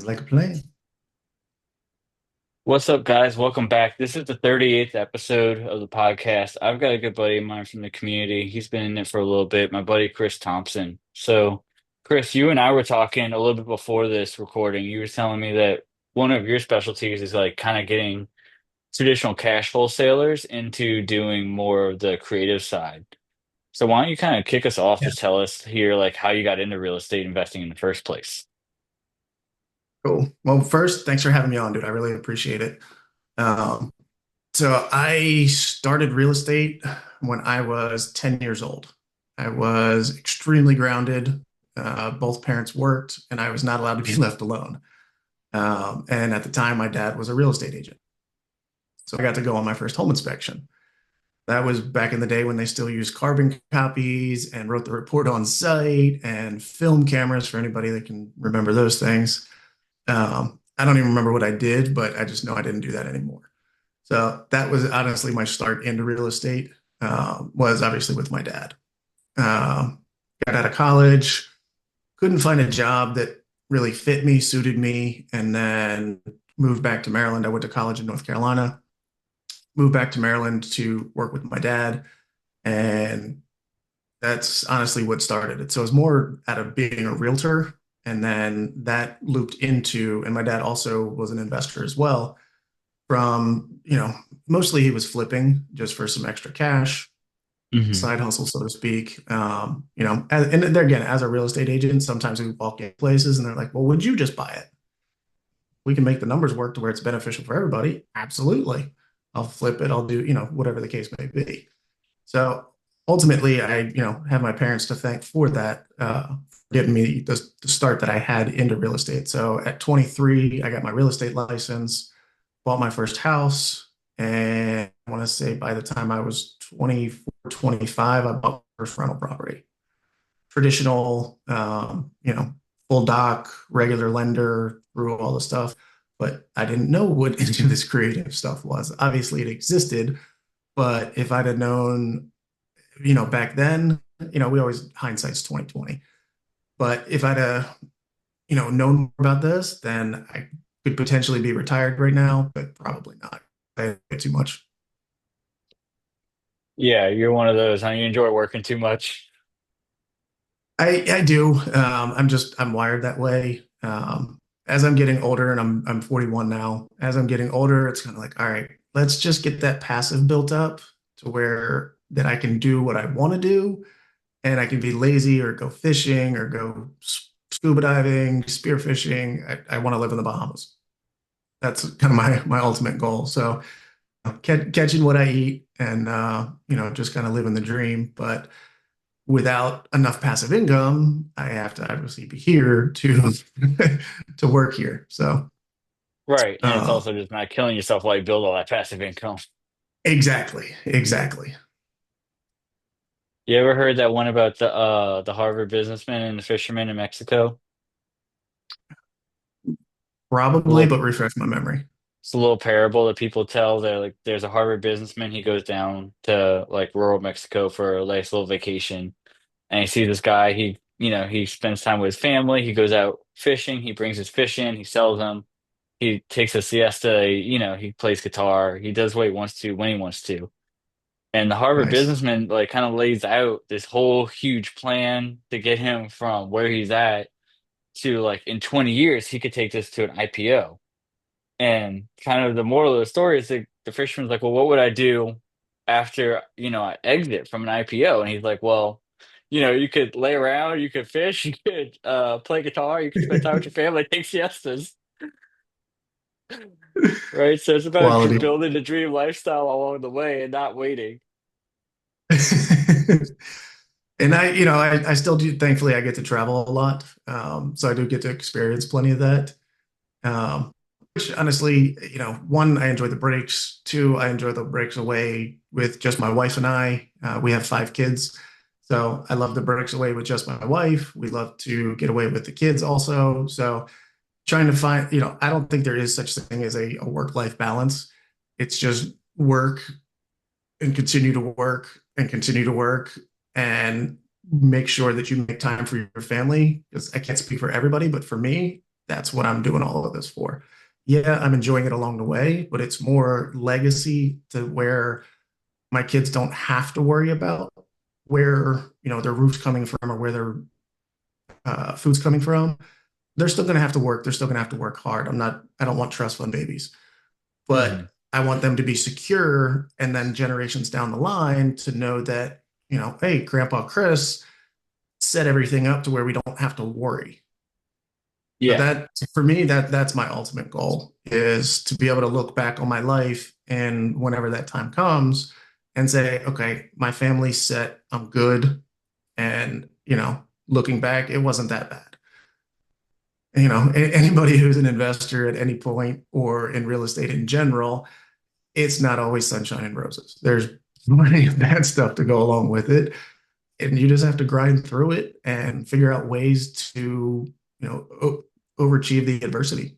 like a plan. What's up, guys? Welcome back. This is the 38th episode of the podcast. I've got a good buddy of mine from the community. He's been in it for a little bit, my buddy Chris Thompson. So, Chris, you and I were talking a little bit before this recording. You were telling me that one of your specialties is like kind of getting traditional cash wholesalers into doing more of the creative side. So, why don't you kind of kick us off? Yeah, Just tell us here, like how you got into real estate investing in the first place. cool. Well, first, thanks for having me on, dude. I really appreciate it. Um, so I started real estate when I was 10 years old. I was extremely grounded. Both parents worked, and I was not allowed to be left alone. And at the time, my dad was a real estate agent. So I got to go on my first home inspection. That was back in the day when they still used carbon copies and wrote the report on site and film cameras for anybody that can remember those things. I don't even remember what I did, but I just know I didn't do that anymore. So that was honestly my start into real estate, was obviously with my dad. Got out of college, couldn't find a job that really fit me, suited me, and then moved back to Maryland. I went to college in North Carolina, moved back to Maryland to work with my dad, and that's honestly what started it. So it was more out of being a realtor. And then that looped into, and my dad also was an investor as well. From, mostly he was flipping just for some extra cash, Hmm. side hustle, so to speak. And there again, as a real estate agent, sometimes we walk in places and they're like, well, would you just buy it? We can make the numbers work to where it's beneficial for everybody. Absolutely. I'll flip it. I'll do, whatever the case may be. So ultimately, I, have my parents to thank for that, for giving me the start that I had into real estate. So at 23, I got my real estate license, bought my first house, and I want to say by the time I was 24, 25, I bought my first rental property. Traditional, full doc, regular lender, through all the stuff. But I didn't know what any of this creative stuff was. Obviously, it existed, but if I'd have known back then, we always hindsight's 2020. But if I'd known more about this, then I could potentially be retired right now, but probably not. I get too much. Yeah, you're one of those, huh? You enjoy working too much. I do. I'm wired that way. As I'm getting older, and I'm 41 now. As I'm getting older, it's kind of like, all right, let's just get that passive built up to where that I can do what I want to do, and I can be lazy or go fishing or go scuba diving, spearfishing. I want to live in the Bahamas. That's kind of my ultimate goal. So catching what I eat and just kind of living the dream. But without enough passive income, I have to obviously be here to to work here. So Right. And it's uh, also just not killing yourself while you build all that passive income. exactly. You ever heard that one about the Harvard businessman and the fisherman in Mexico? A Probably, little but refresh my memory. it's a little parable that people tell. They're like there's a Harvard businessman, he goes down to like rural Mexico for a nice little vacation and he sees this guy, he spends time with his family, he goes out fishing, he brings his fish in, he sells them, he takes a siesta, he plays guitar, he does what he wants to when he wants to. And the Harvard Nice. businessman like kind of lays out this whole huge plan to get him from where he's at to like in 20 years he could take this to an IPO. And kind of the moral of the story is that the fisherman's like, well, what would I do after, I exit from an IPO? And he's like, well, you could lay around, you could fish, you could play guitar, you could spend time with your family, take siestas, right? So it's about Quality. building the dream lifestyle along the way and not waiting. And I still do, thankfully, I get to travel a lot. So I do get to experience plenty of that. Which honestly, one, I enjoy the breaks. Two, I enjoy the breaks away with just my wife and I. We have 5 kids. So I love the breaks away with just my wife. We love to get away with the kids also. So trying to find, I don't think there is such thing as a work-life balance. It's just work and continue to work and continue to work and make sure that you make time for your family. Because I can't speak for everybody, but for me, That's what I'm doing all of this for. Yeah, I'm enjoying it along the way, but it's more legacy to where my kids don't have to worry about where, their roof's coming from or where their food's coming from. They're still going to have to work. They're still going to have to work hard. I don't want trust fund babies, Hmm. but I want them to be secure. And then generations down the line to know that, hey, Grandpa Chris set everything up to where we don't have to worry. So Yeah. that for me, that's my ultimate goal is to be able to look back on my life and whenever that time comes and say, okay, my family's set, I'm good. And, looking back, it wasn't that bad. Anybody who's an investor at any point or in real estate in general, it's not always sunshine and roses. There's plenty of bad stuff to go along with it. And you just have to grind through it and figure out ways to, overachieve the adversity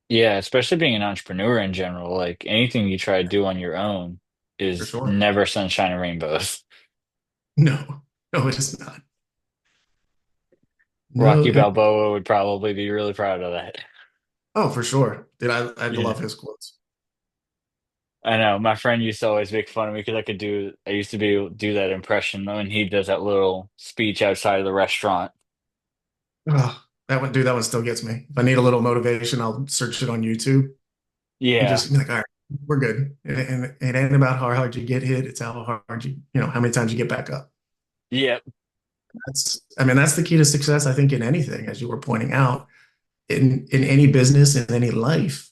Yeah, especially being an entrepreneur in general, like anything you try to do on your own for is sure. never sunshine and rainbows. No, no, it is not. No, Rocky Balboa would probably be really proud of that. oh, for sure. Dude, I Yeah. love his quotes. I know. My friend used to always make fun of me because I used to be able to do that impression when he does that little speech outside of the restaurant. Oh, that one still gets me. If I need a little motivation, I'll search it on YouTube and Yeah. just be like, all right, we're good. And it ain't about how hard you get hit. It's how hard how many times you get back up. Yep. I mean, that's the key to success, I think, in anything, as you were pointing out, in any business, in any life,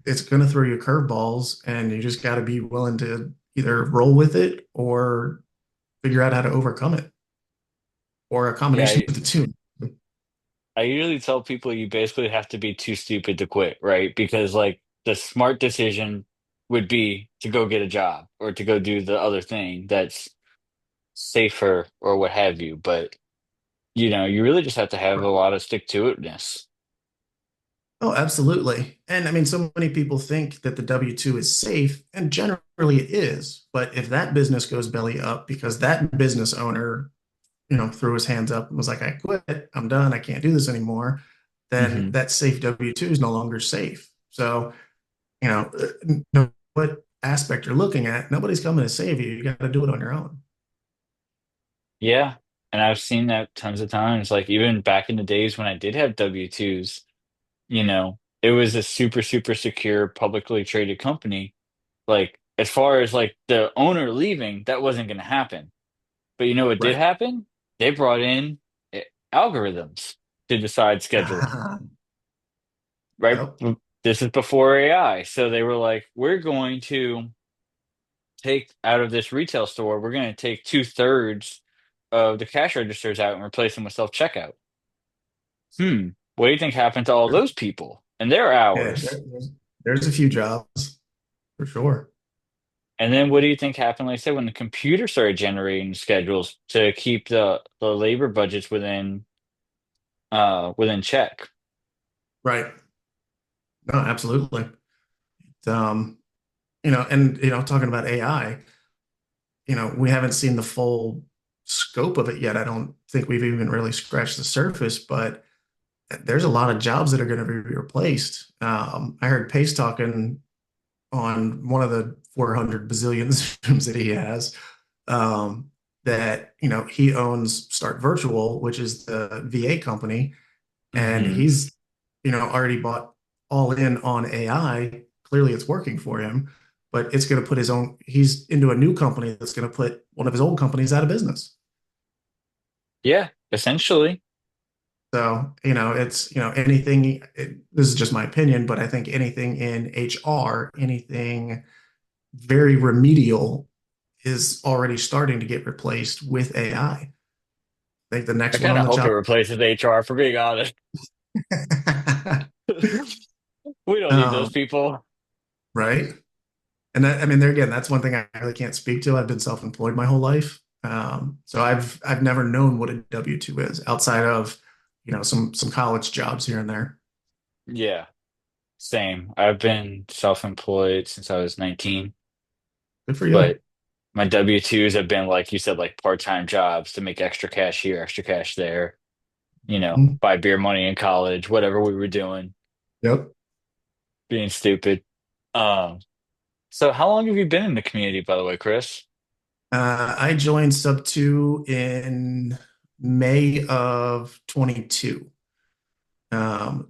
it's going to throw you curveballs, and you just got to be willing to either roll with it or figure out how to overcome it, or a Yeah. combination of the two. I usually tell people you basically have to be too stupid to quit, right? Because like the smart decision would be to go get a job or to go do the other thing that's safer or what have you. But you really just have to have a lot of stick-to-itness. Oh, absolutely. And I mean, so many people think that the W-2 is safe, and generally it is. But if that business goes belly up because that business owner, threw his hands up and was like, I quit, I'm done, I can't do this anymore, then Hmm. that safe W-2 is no longer safe. So, no what aspect you're looking at, nobody's coming to save you. You got to do it on your own. Yeah. And I've seen that tons of times. Like even back in the days when I did have W-2s, it was a super, super secure publicly traded company. Like as far as like the owner leaving, that wasn't going to happen. But you know what did Right. happen? They brought in eh, algorithms to decide scheduling, right? Yep. This is before AI. So they were like, we're going to take out of this retail store, we're going to take two-thirds of the cash registers out and replace them with self-checkout. What do you think happened to all those people and their Yeah, hours? there's a few jobs for sure. And then what do you think happened, like I said, when the computer started generating schedules to keep the labor budgets within check? Right. No, absolutely. Um, and talking about AI, we haven't seen the full scope of it yet. I don't think we've even really scratched the surface, but there's a lot of jobs that are going to be replaced. I heard Pace talking on one of the 400 bazillion Zooms that he has, um, that he owns Start Virtual, which is the VA company, and Hmm. he's already bought all in on AI. Clearly, it's working for him, but it's going to put his own. He's into a new company that's going to put one of his old companies out of business. Yeah, essentially. So, it's, anything, this is just my opinion, but I think anything in HR, anything very remedial is already starting to get replaced with AI. I think the I next one kind on of the hope it job. replaces HR, for being honest. We don't need those um, people. right. And I mean, there again, that's one thing I really can't speak to. I've been self-employed my whole life. So I've never known what a W-2 is outside of, some college jobs here and there. Yeah, same. I've been self-employed since I was 19, Good for you. but my W-2s have been like you said, like part-time jobs to make extra cash here, extra cash there. you know, Mhm. buy beer money in college, whatever we were doing, Yep. being stupid. Um, so how long have you been in the community, by the way, Chris? I joined SubTo in May of 22.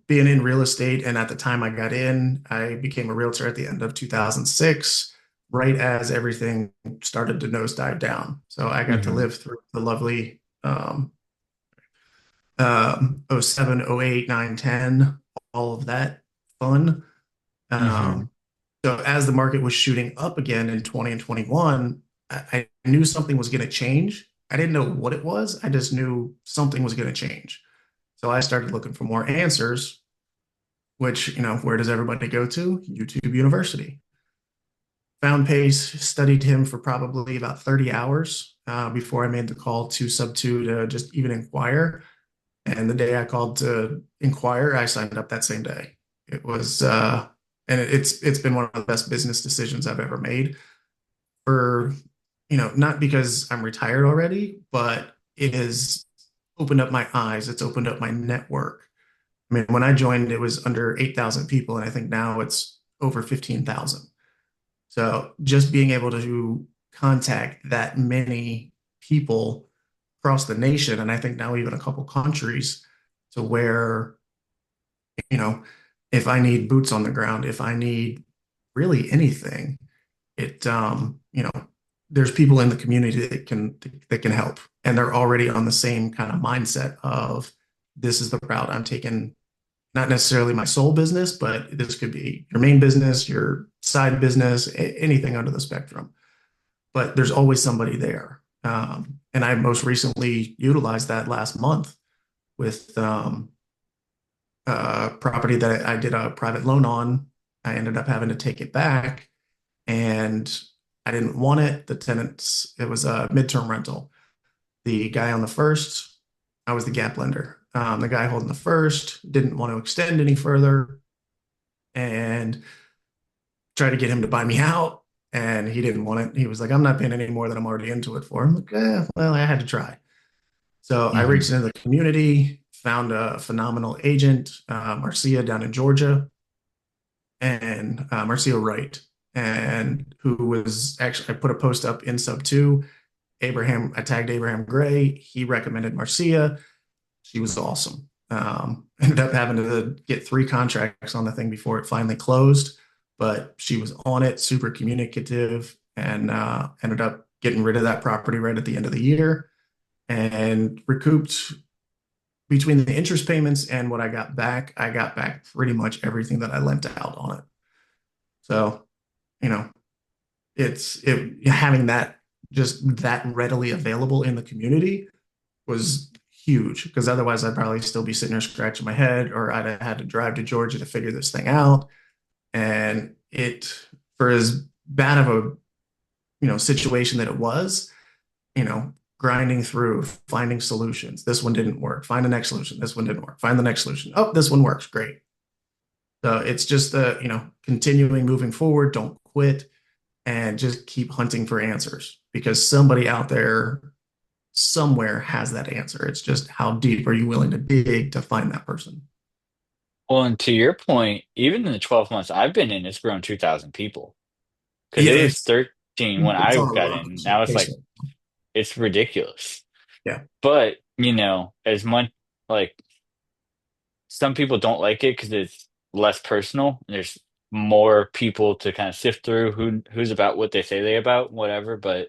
Being in real estate, and at the time I got in, I became a realtor at the end of 2006, right as everything started to nosedive down. So I got to Hmm. live through the lovely '07, '08, '09, '10, all of that fun. Hmm. Um, so as the market was shooting up again in 20 and 21, I knew something was going to change. I didn't know what it was. I just knew something was going to change. So I started looking for more answers, which, where does everybody go to? YouTube University. Found Pace, studied him for probably about 30 hours before I made the call to SubTo to just even inquire. And the day I called to inquire, I signed up that same day. It was, and it's been one of the best business decisions I've ever made. For, not because I'm retired already, but it has opened up my eyes. It's opened up my network. I mean, when I joined, it was under 8,000 people, and I think now it's over 15,000. So just being able to contact that many people across the nation, and I think now even a couple countries, to where, you know, if I need boots on the ground, if I need really anything, there's people in the community that can help, and they're already on the same kind of mindset of this is the route I'm taking. Not necessarily my sole business, but this could be your main business, your side business, anything under the spectrum. But there's always somebody there. And I most recently utilized that last month with property that I did a private loan on. I ended up having to take it back, and I didn't want it. The tenants, it was a midterm rental. The guy on the first, I was the gap lender. The guy holding the first didn't want to extend any further, and tried to get him to buy me out, and he didn't want it. He was like, I'm not paying any more than I'm already into it for. I'm like, well, I had to try. So I Hmm. reached into the community, found a phenomenal agent, Marcia down in Georgia, and Marcia Wright, and who was actually, I put a post up in SubTo. Abraham, I tagged Abraham Gray. He recommended Marcia. She was awesome. Ended up having to get 3 contracts on the thing before it finally closed, but she was on it, super communicative, and ended up getting rid of that property right at the end of the year and recouped between the interest payments and what I got back. I got back pretty much everything that I lent out on it. So, you know, having that just that readily available in the community was huge, because otherwise I'd probably still be sitting there scratching my head, or I'd have had to drive to Georgia to figure this thing out. And for as bad of a, situation that it was, grinding through, finding solutions. This one didn't work. Find the next solution. This one didn't work. Find the next solution. Oh, this one works. Great. So it's just continuing moving forward. Don't quit, and just keep hunting for answers, because somebody out there somewhere has that answer. It's just how deep are you willing to dig to find that person? Well, and to your point, even in the 12 months I've been in, it's grown 2,000 people. Because Yeah, it was 13 when it's I on a got rocket in. Now it's like, pace. it's ridiculous. Yeah, But, as much like some people don't like it because it's less personal. There's more people to kind of sift through who's about what they say they about, whatever. But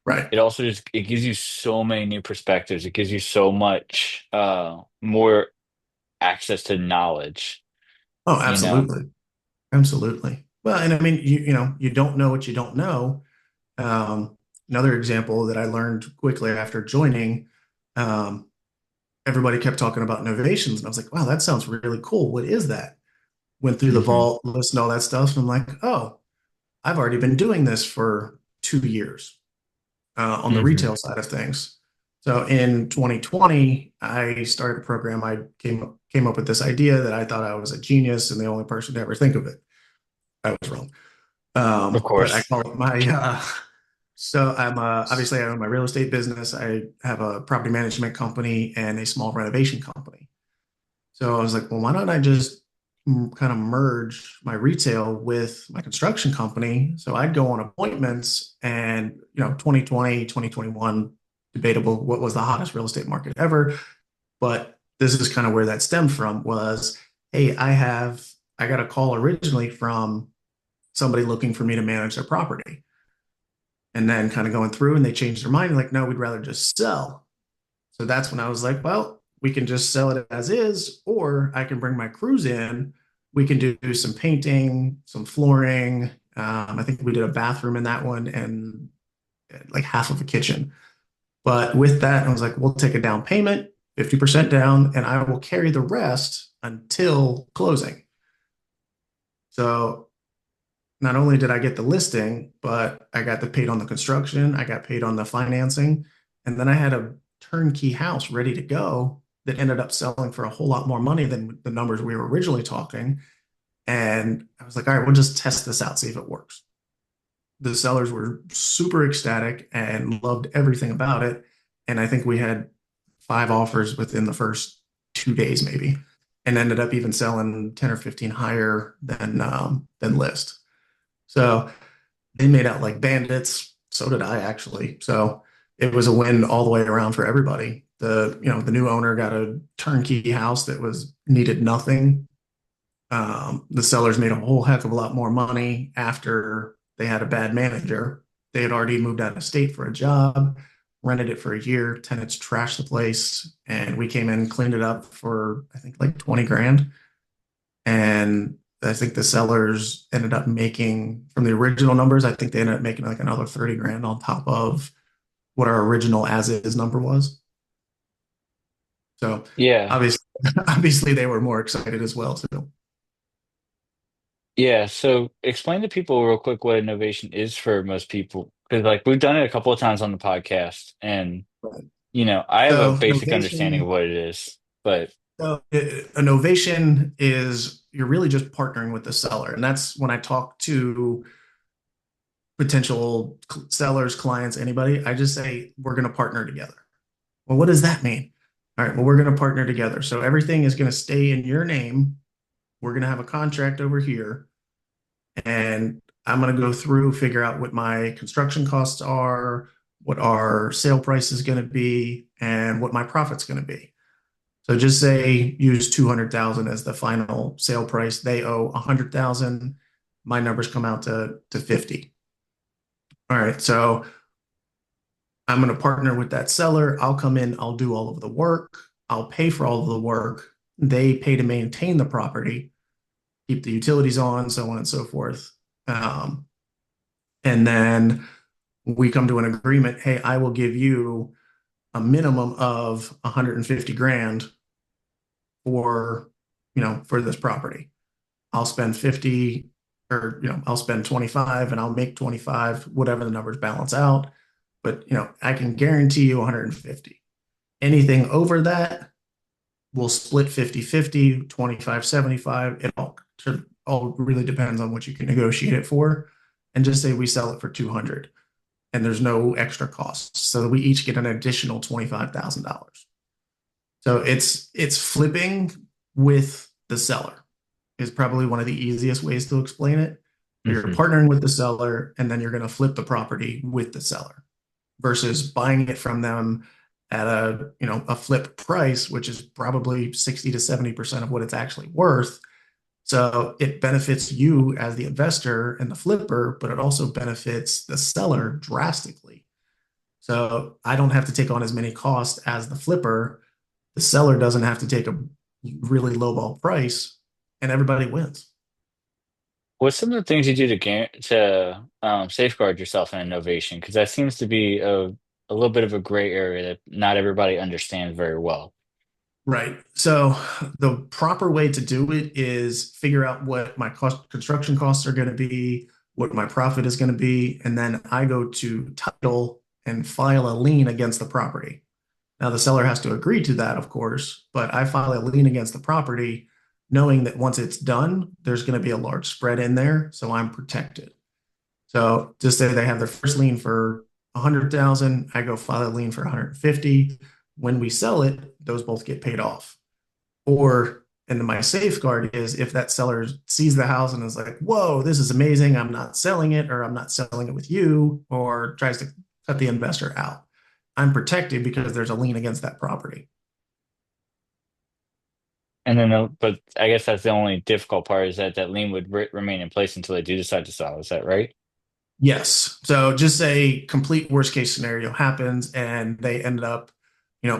right. it also just it gives you so many new perspectives. It gives you so much more access to knowledge, Oh, you know. absolutely, absolutely. Well, and I mean, you don't know what you don't know. Um, Another example that I learned quickly after joining, um, everybody kept talking about novations, and I was like, wow, that sounds really cool. What is that? Went through the Hmm. vault, listened to all that stuff, and I'm like, oh, I've already been doing this for 2 years. On the Hmm. retail side of things. So in 2020, I started a program. I came up with this idea that I thought I was a genius and the only person to ever think of it. I was wrong. Of But I course. call it my So I'm obviously I own my real estate business. I have a property management company and a small renovation company. So I was like, well, why don't I just kind of merge my retail with my construction company? So I'd go on appointments and, 2020, 2021, debatable what was the hottest real estate market ever. But this is kind of where that stemmed from was, hey, I got a call originally from somebody looking for me to manage their property. And then kind of going through and they changed their mind, like, no, we'd rather just sell. So that's when I was like, well, we can just sell it as is, or I can bring my crews in. We can do some painting, some flooring. I think we did a bathroom in that one and like half of a kitchen. But with that, I was like, we'll take a down payment, 50% down, and I will carry the rest until closing. So not only did I get the listing, but I got the paid on the construction, I got paid on the financing, and then I had a turnkey house ready to go that ended up selling for a whole lot more money than the numbers we were originally talking. And I was like, all right, we'll just test this out, see if it works. The sellers were super ecstatic and loved everything about it. And I think we had 5 offers within the first 2 days, maybe, and ended up even selling 10 or 15 higher than list. So they made out like bandits. So did I actually. So it was a win all the way around for everybody. The new owner got a turnkey house that was needed nothing. The sellers made a whole heck of a lot more money after they had a bad manager. They had already moved out of state for a job, rented it for a year. Tenants trashed the place, and we came in, cleaned it up for I think like 20 grand. And I think the sellers ended up making from the original numbers, I think they ended up making like another 30 grand on top of what our original as is number was. So Yeah. obviously, obviously they were more excited as well too. Yeah. So explain to people real quick what innovation is for most people. Because like we've done it a couple of times on the podcast and I have a So basic understanding of novation, what it is, but a novation is you're really just partnering with the seller, and that's when I talk to potential sellers, clients, anybody. I just say we're going to partner together. Well, what does that mean? All right, well, we're going to partner together. So everything is going to stay in your name. We're going to have a contract over here, and I'm going to go through, figure out what my construction costs are, what our sale price is going to be, and what my profit's going to be. So just say use 200,000 as the final sale price. They owe 100,000. My numbers come out to 50. All right, so I'm going to partner with that seller. I'll come in, I'll do all of the work, I'll pay for all of the work. They pay to maintain the property, keep the utilities on, so on and so forth. Um, and then we come to an agreement. Hey, I will give you a minimum of 150 grand for, for this property. I'll spend 50 or, I'll spend 25 and I'll make 25, whatever the numbers balance out. But, I can guarantee you 150. Anything over that, we'll split 50-50, 25-75. It all really depends on what you can negotiate it for. And just say we sell it for 200 and there's no extra costs. So we each get an additional $25,000. So it's flipping with the seller is probably one of the easiest ways to explain it. You're mhm. partnering with the seller and then you're going to flip the property with the seller versus buying it from them at a flip price, which is probably 60 to 70% of what it's actually worth. So it benefits you as the investor and the flipper, but it also benefits the seller drastically. So I don't have to take on as many costs as the flipper. The seller doesn't have to take a really lowball price, and everybody wins. What's some of the things you do to safeguard yourself in innovation? Because that seems to be a little bit of a gray area that not everybody understands very well. Right. So the proper way to do it is figure out what my construction costs are going to be, what my profit is going to be, and then I go to title and file a lien against the property. Now the seller has to agree to that, of course, but I file a lien against the property, knowing that once it's done, there's going to be a large spread in there, so I'm protected. So just say they have their first lien for 100,000, I go file a lien for 150. When we sell it, those both get paid off. Or, and then my safeguard is if that seller sees the house and is like, whoa, this is amazing, I'm not selling it, or I'm not selling it with you, or tries to cut the investor out, I'm protected because there's a lien against that property. And then, but I guess that's the only difficult part is that that lien would remain in place until they do decide to sell. Is that right? Yes. So just say complete worst case scenario happens and they ended up,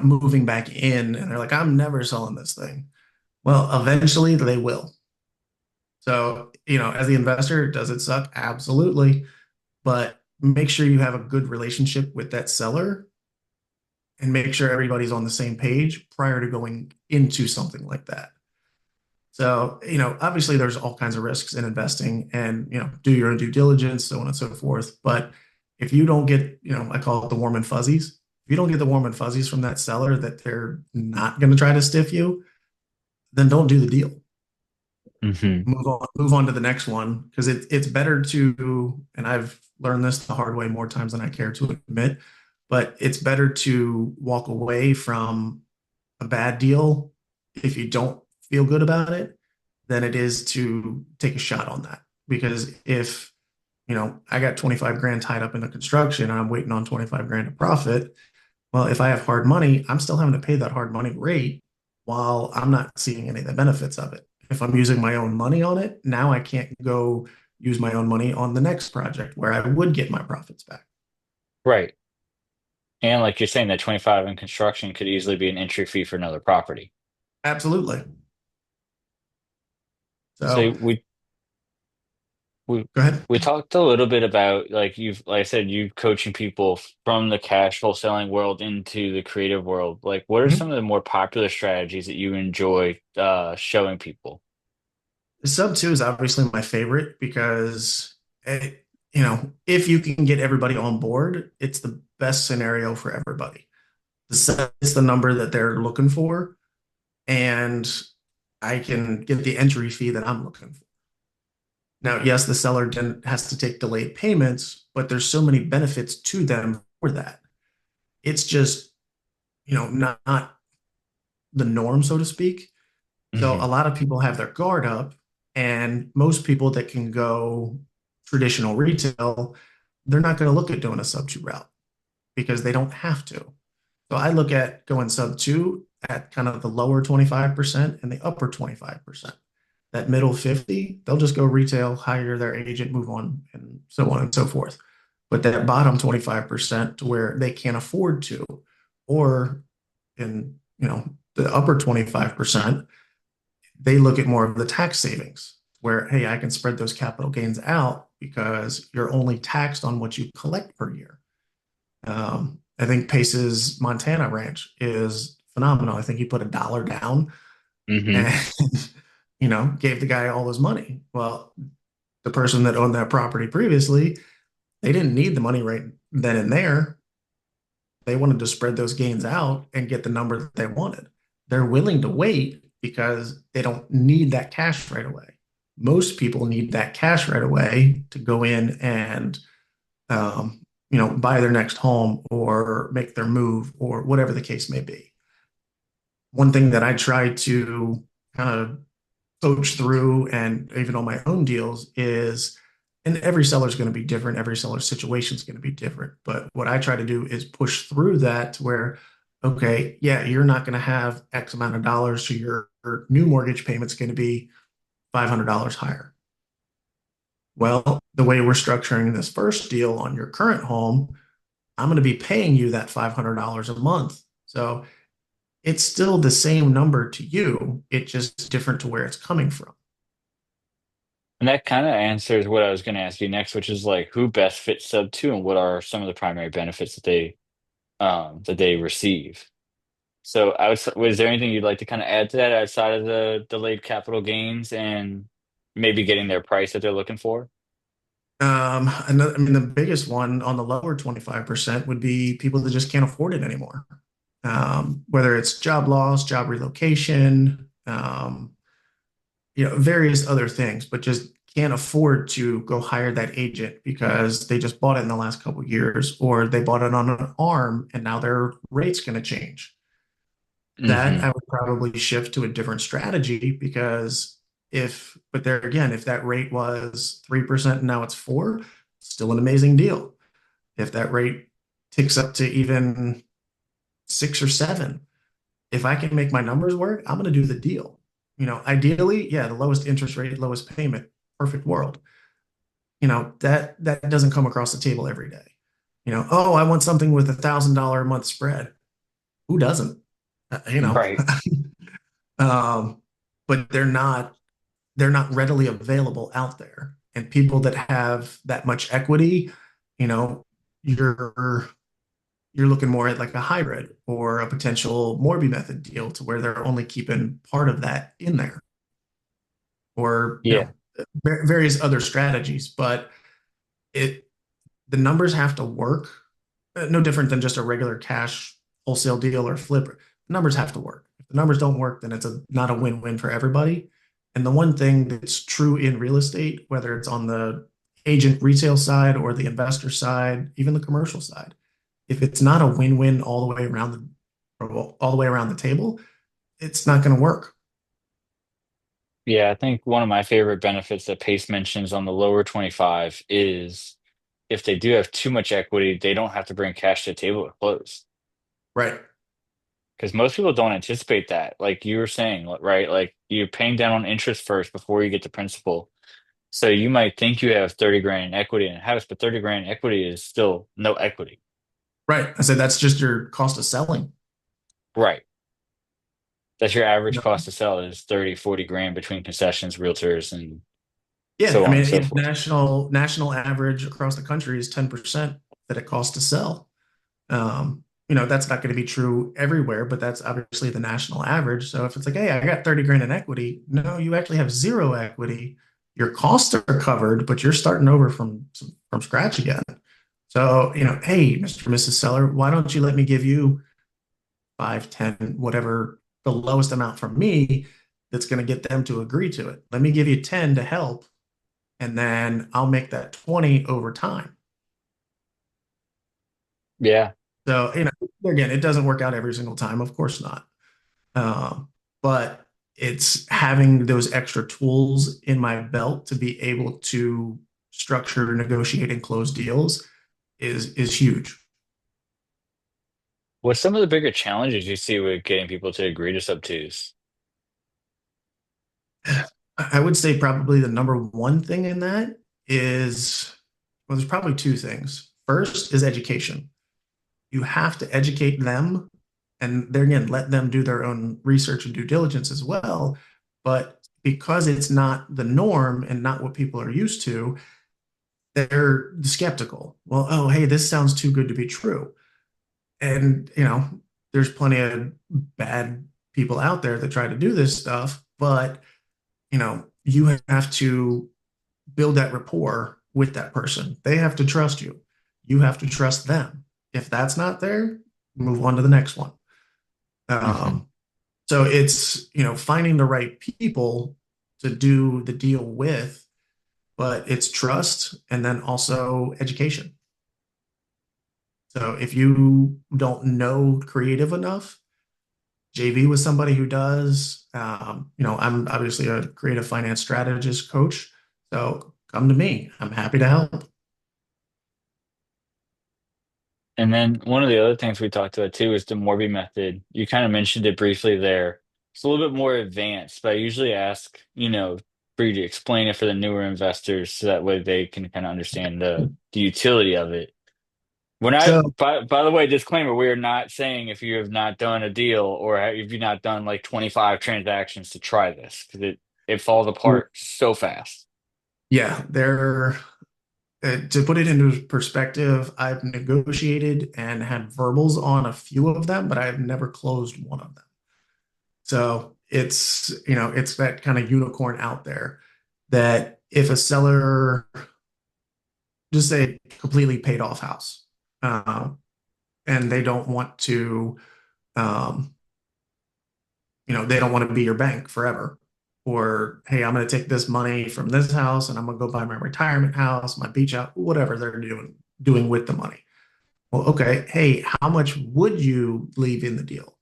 moving back in and they're like, I'm never selling this thing. Well, eventually they will. So, as the investor, does it suck? Absolutely. But make sure you have a good relationship with that seller and make sure everybody's on the same page prior to going into something like that. So, obviously there's all kinds of risks in investing and, do your own due diligence, so on and so forth. But if you don't get, I call it the warm and fuzzies. If you don't get the warm and fuzzies from that seller that they're not going to try to stiff you, then don't do the deal. Hmm. Move on to the next one because it's better to, and I've learned this the hard way more times than I care to admit, but it's better to walk away from a bad deal if you don't feel good about it than it is to take a shot on that. Because if, I got 25 grand tied up in the construction and I'm waiting on 25 grand to profit, well, if I have hard money, I'm still having to pay that hard money rate while I'm not seeing any of the benefits of it. If I'm using my own money on it, now I can't go use my own money on the next project where I would get my profits back. Right. And like you're saying, that 25 in construction could easily be an entry fee for another property. Absolutely. So So we go ahead. we talked a little bit about like you've like I said, you coaching people from the cash wholesaling world into the creative world. Like what are some Mhm. of the more popular strategies that you enjoy showing people? SubTo is obviously my favorite because if you can get everybody on board, it's the best scenario for everybody. The set is the number that they're looking for, and I can get the entry fee that I'm looking for. Now, yes, the seller then has to take delayed payments, but there's so many benefits to them for that. It's just, not the norm, so to speak. So Hmm. a lot of people have their guard up, and most people that can go traditional retail, they're not going to look at doing a sub-2 route because they don't have to. So I look at going sub-2 at kind of the lower 25% and the upper 25%. That middle 50, they'll just go retail, hire their agent, move on and so forth. But that bottom 25% to where they can't afford to, or in, the upper 25%, they look at more of the tax savings where, hey, I can spread those capital gains out because you're only taxed on what you collect per year. I think Pace's Montana ranch is phenomenal. I think he put $1 down Hmm. and, gave the guy all his money. Well, the person that owned that property previously, they didn't need the money right then and there. They wanted to spread those gains out and get the number that they wanted. They're willing to wait because they don't need that cash right away. Most people need that cash right away to go in and buy their next home or make their move or whatever the case may be. One thing that I try to kind of coach through and even on my own deals is, and every seller is going to be different, every seller's situation is going to be different, but what I try to do is push through that to where, okay, yeah, you're not going to have X amount of dollars, so your new mortgage payment's going to be $500 higher. Well, the way we're structuring this first deal on your current home, I'm going to be paying you that $500 a month. So it's still the same number to you. It's just different to where it's coming from. And that kind of answers what I was going to ask you next, which is like who best fits sub two and what are some of the primary benefits that they receive. So was there anything you'd like to kind of add to that outside of the delayed capital gains and maybe getting their price that they're looking for? I mean, the biggest one on the lower 25% would be people that just can't afford it anymore. Whether it's job loss, job relocation, various other things, but just can't afford to go hire that agent because they just bought it in the last couple of years, or they bought it on an arm and now their rate's going to change. That Hmm. I would probably shift to a different strategy because but there again, if that rate was 3% and now it's 4, still an amazing deal. If that rate ticks up to even 6 or 7, if I can make my numbers work, I'm going to do the deal. Ideally, yeah, the lowest interest rate, lowest payment, perfect world. That doesn't come across the table every day. Oh, I want something with $1,000 a month spread. Who doesn't? Uh, you know, Right. um, but they're not readily available out there. And people that have that much equity, you know, you're you're looking more at like a hybrid or a potential Morby method deal to where they're only keeping part of that in there, or Yeah. various other strategies. But it the numbers have to work. No different than just a regular cash wholesale deal or flip. The numbers have to work. If the numbers don't work, then it's not a win-win for everybody. And the one thing that's true in real estate, whether it's on the agent retail side or the investor side, even the commercial side, if it's not a win-win all the way around the table, it's not going to work. Yeah, I think one of my favorite benefits that Pace mentions on the lower 25 is if they do have too much equity, they don't have to bring cash to the table at close. Right. Because most people don't anticipate that. Like you were saying, right? Like you're paying down on interest first before you get to principal. So you might think you have 30 grand in equity in a house, but 30 grand in equity is still no equity. Right. I said that's just your cost of selling. Right. That's your You average know? cost to sell is 30, 40 grand between concessions, realtors, and Yeah, so I on and mean, so forth. national average across the country is 10% that it costs to sell. That's not going to be true everywhere, but that's obviously the national average. So if it's like, hey, I got 30 grand in equity, no, you actually have zero equity. Your costs are covered, but you're starting over from scratch again. So, hey, Mr. or Mrs. Seller, why don't you let me give you 5, 10, whatever the lowest amount from me that's going to get them to agree to it. Let me give you 10 to help, and then I'll make that 20 over time. Yeah. So, again, it doesn't work out every single time, of course not. But it's having those extra tools in my belt to be able to structure, negotiate, and close deals is huge. What's some of the bigger challenges you see with getting people to agree to sub twos? I would say probably the number one thing in that is, well, there's probably two things. First is education. You have to educate them, and there again, let them do their own research and due diligence as well. But because it's not the norm and not what people are used to, they're skeptical. Well, oh, hey, this sounds too good to be true. And, there's plenty of bad people out there that try to do this stuff, but, you have to build that rapport with that person. They have to trust you. You have to trust them. If that's not there, move on to the next one. Hmm. Um, so it's, finding the right people to do the deal with, but it's trust and then also education. So if you don't know creative enough, JV with somebody who does. I'm obviously a creative finance strategist coach. So come to me. I'm happy to help. And then one of the other things we talked about too is the Morby method. You kind of mentioned it briefly there. It's a little bit more advanced, but I usually ask, for you to explain it for the newer investors so that way they can kind of understand the utility of it. We're not, So by the way, disclaimer, we are not saying if you have not done a deal or if you've not done like 25 transactions to try this because it falls apart so fast. yeah, to put it into perspective, I've negotiated and had verbals on a few of them, but I've never closed one of them. So it's that kind of unicorn out there that if a seller, just say completely paid off house, uh, and they don't want to, um, they don't want to be your bank forever. Or, hey, I'm going to take this money from this house and I'm going to go buy my retirement house, my beach house, whatever they're doing with the money. Well, okay, hey, how much would you leave in the deal?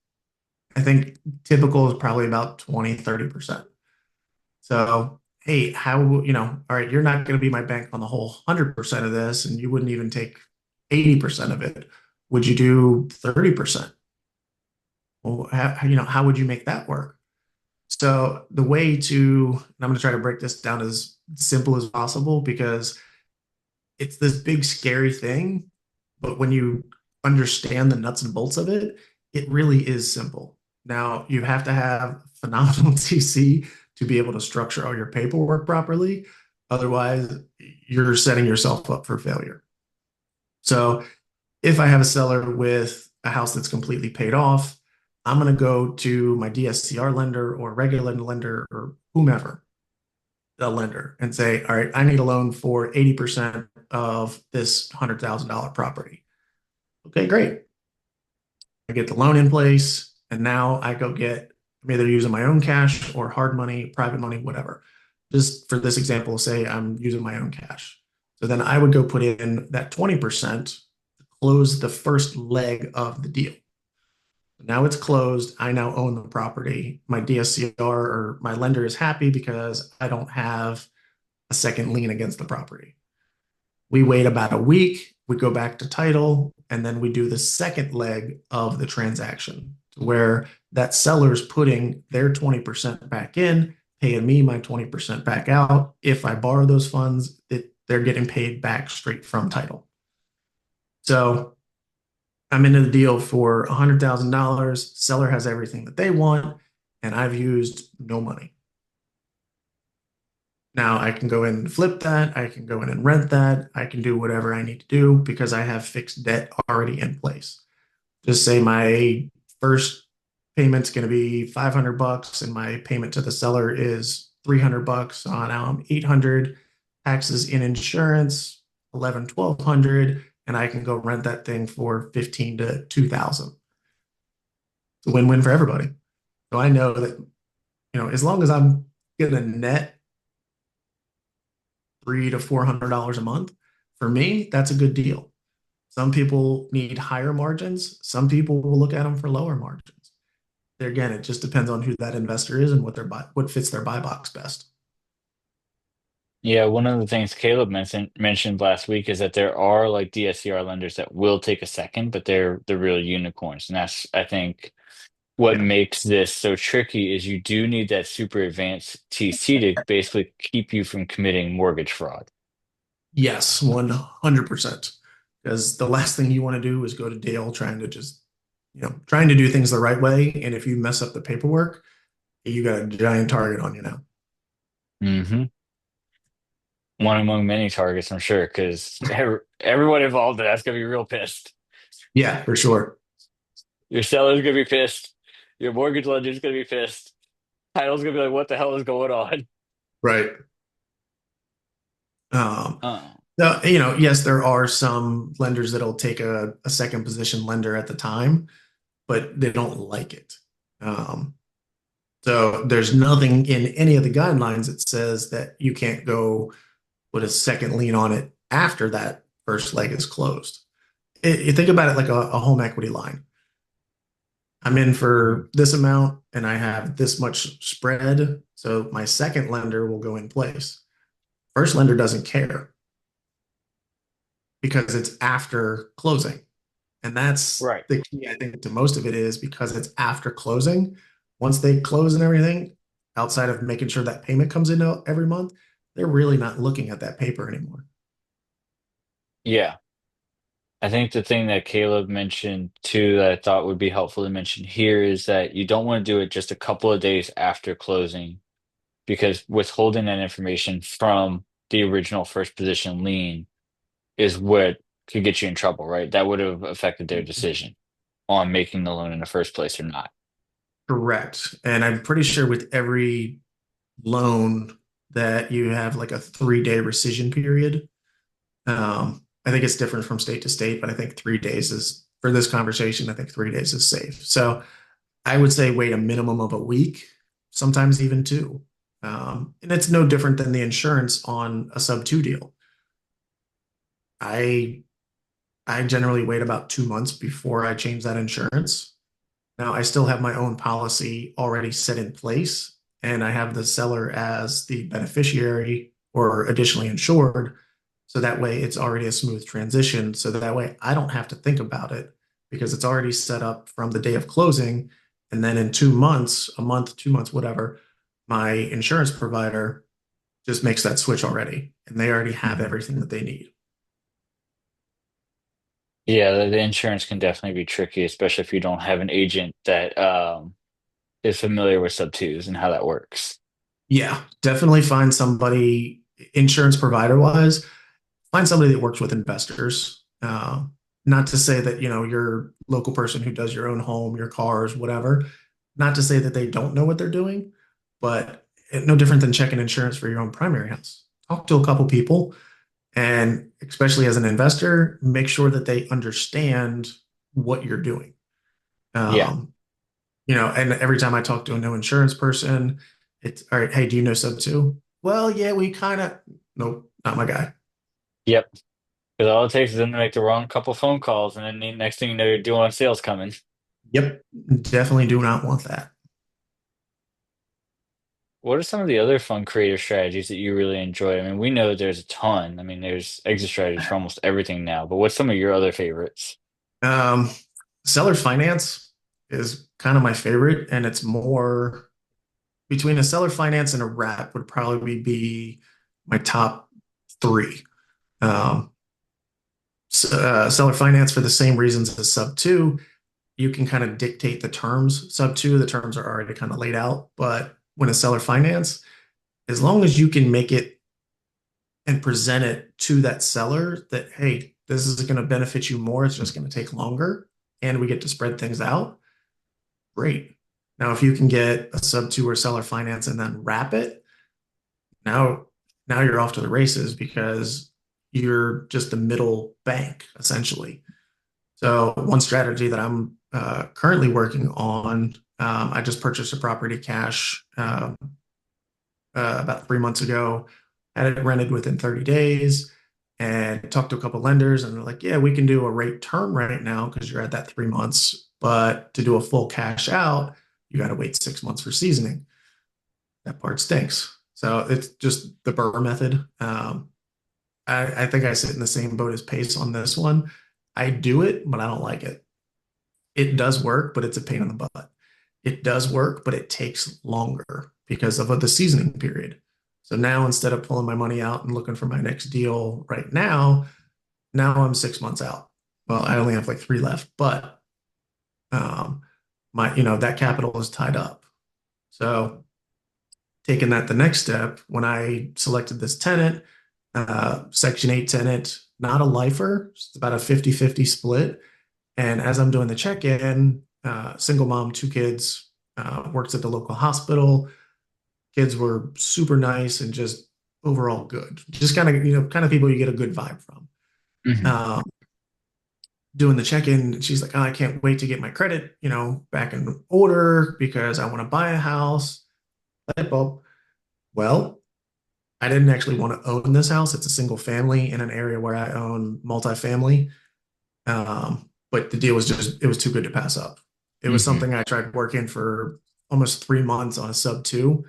I think typical is probably about 20, 30%. So, hey, all right, you're not going to be my bank on the whole 100% of this, and you wouldn't even take 80% of it. Would you do 30%? Well, how would you make that work? So the way to, and I'm going to try to break this down as simple as possible because it's this big scary thing, but when you understand the nuts and bolts of it, it really is simple. Now, you have to have phenomenal TC to be able to structure all your paperwork properly. Otherwise, you're setting yourself up for failure. So if I have a seller with a house that's completely paid off, I'm going to go to my DSCR lender or regular lender or whomever, the lender, and say, all right, I need a loan for 80% of this $100,000 property. Okay, great. I get the loan in place, and now I go get, I'm either using my own cash or hard money, private money, whatever. Just for this example, say I'm using my own cash. So then I would go put in that 20% to close the first leg of the deal. Now it's closed. I now own the property. My DSCR or my lender is happy because I don't have a second lien against the property. We wait about a week, we go back to title, and then we do the second leg of the transaction where that seller's putting their 20% back in, paying me my 20% back out. If I borrow those funds, they're getting paid back straight from title. So I'm into the deal for $100,000. Seller has everything that they want, and I've used no money. Now I can go in and flip that. I can go in and rent that. I can do whatever I need to do because I have fixed debt already in place. Just say my first payment's going to be $500 and my payment to the seller is $300 on 800 taxes in insurance, 11, 1200, and I can go rent that thing for 15 to 2000. It's a win-win for everybody. So I know that, as long as I'm getting a net $300 to $400 a month, for me, that's a good deal. Some people need higher margins. Some people will look at them for lower margins. There again, it just depends on who that investor is and what fits their buy box best. Yeah, one of the things Caleb mentioned last week is that there are like DSCR lenders that will take a second, but they're the real unicorns. And that's, I think, what Yeah. makes this so tricky is you do need that super advanced TC to basically keep you from committing mortgage fraud. Yes, 100%. Because the last thing you want to do is go to Dale trying to do things the right way. And if you mess up the paperwork, you got a giant target on you now. Hmm. One among many targets, I'm sure, because everyone involved in that's gonna be real pissed. Yeah, for sure. Your seller's gonna be pissed. Your mortgage lender's gonna be pissed. Title's gonna be like, "What the hell is going on?" Right. Um, Oh, now, yes, there are some lenders that'll take a second position lender at the time, but they don't like it. Um, so there's nothing in any of the guidelines that says that you can't go with a second lien on it after that first leg is closed. You think about it like a home equity line. I'm in for this amount and I have this much spread. So my second lender will go in place. First lender doesn't care because it's after closing. And that's right. the key, I think, to most of it is because it's after closing. Once they close and everything, outside of making sure that payment comes in every month, they're really not looking at that paper anymore. Yeah. I think the thing that Caleb mentioned too that I thought would be helpful to mention here is that you don't want to do it just a couple of days after closing because withholding that information from the original first position lien is what could get you in trouble, right? That would have affected their decision on making the loan in the first place or not. Correct. And I'm pretty sure with every loan that you have like a 3-day rescission period. I think it's different from state to state, but I think 3 days is for this conversation. I think 3 days is safe. So I would say wait a minimum of a week, sometimes even two. And it's no different than the insurance on a sub two deal. I I generally wait about 2 months before I change that insurance. Now, I still have my own policy already set in place, and I have the seller as the beneficiary or additionally insured. So that way it's already a smooth transition. So that way I don't have to think about it because it's already set up from the day of closing. And then in 2 months, a month, 2 months, whatever, my insurance provider just makes that switch already. And they already have Mhm. everything that they need. Yeah, the insurance can definitely be tricky, especially if you don't have an agent that is familiar with sub-twos and how that works. Yeah, definitely find somebody insurance provider wise, find somebody that works with investors. Not to say that, your local person who does your own home, your cars, whatever, not to say that they don't know what they're doing, but no different than checking insurance for your own primary house. Talk to a couple people, and especially as an investor, make sure that they understand what you're doing. Yeah. Um, and every time I talk to a no insurance person, it's all right. Hey, do you know Sub two? Well, yeah, we kind of, nope, not my guy. Yep. Because all it takes is them to make the wrong couple phone calls, and then the next thing you know, you're doing sales coming. Yep, definitely do not want that. What are some of the other fun creative strategies that you really enjoy? I mean, we know there's a ton. I mean, there's exit strategies for almost everything now, but what's some of your other favorites? Um, Seller finance is kind of my favorite, and it's more between a seller finance and a wrap would probably be my top three. Um, Seller finance for the same reasons as sub two, you can kind of dictate the terms. Sub two, the terms are already kind of laid out, but when a seller finance, as long as you can make it and present it to that seller that, hey, this is going to benefit you more, it's just going to take longer, and we get to spread things out, great. Now, if you can get a sub two or seller finance and then wrap it, now now you're off to the races because you're just the middle bank essentially. So one strategy that I'm currently working on, I just purchased a property cash about 3 months ago, had it rented within 30 days, and talked to a couple lenders, and they're like, "Yeah, we can do a rate term right now because you're at that 3 months, but to do a full cash out, you got to wait 6 months for seasoning." That part stinks. So it's just the Burr method. I think I sit in the same boat as Pace on this one. I do it, but I don't like it. It does work, but it's a pain in the butt. It does work, but it takes longer because of the seasoning period. So now instead of pulling my money out and looking for my next deal right now, now I'm 6 months out. Well, I only have like three left, but um, that capital is tied up. So taking that the next step, when I selected this tenant, Section 8 tenant, not a lifer, it's about a 50-50 split. And as I'm doing the check-in, single mom, two kids, works at the local hospital. Kids were super nice and just overall good. Just kind of people you get a good vibe from. Hmm. Um, Doing the check-in, she's like, "Oh, I can't wait to get my credit, back in order because I want to buy a house." Light bulb. Well, I didn't actually want to own this house. It's a single family in an area where I own multifamily. But the deal was just, it was too good to pass up. It was Hmm. something I tried working for almost 3 months on a sub two,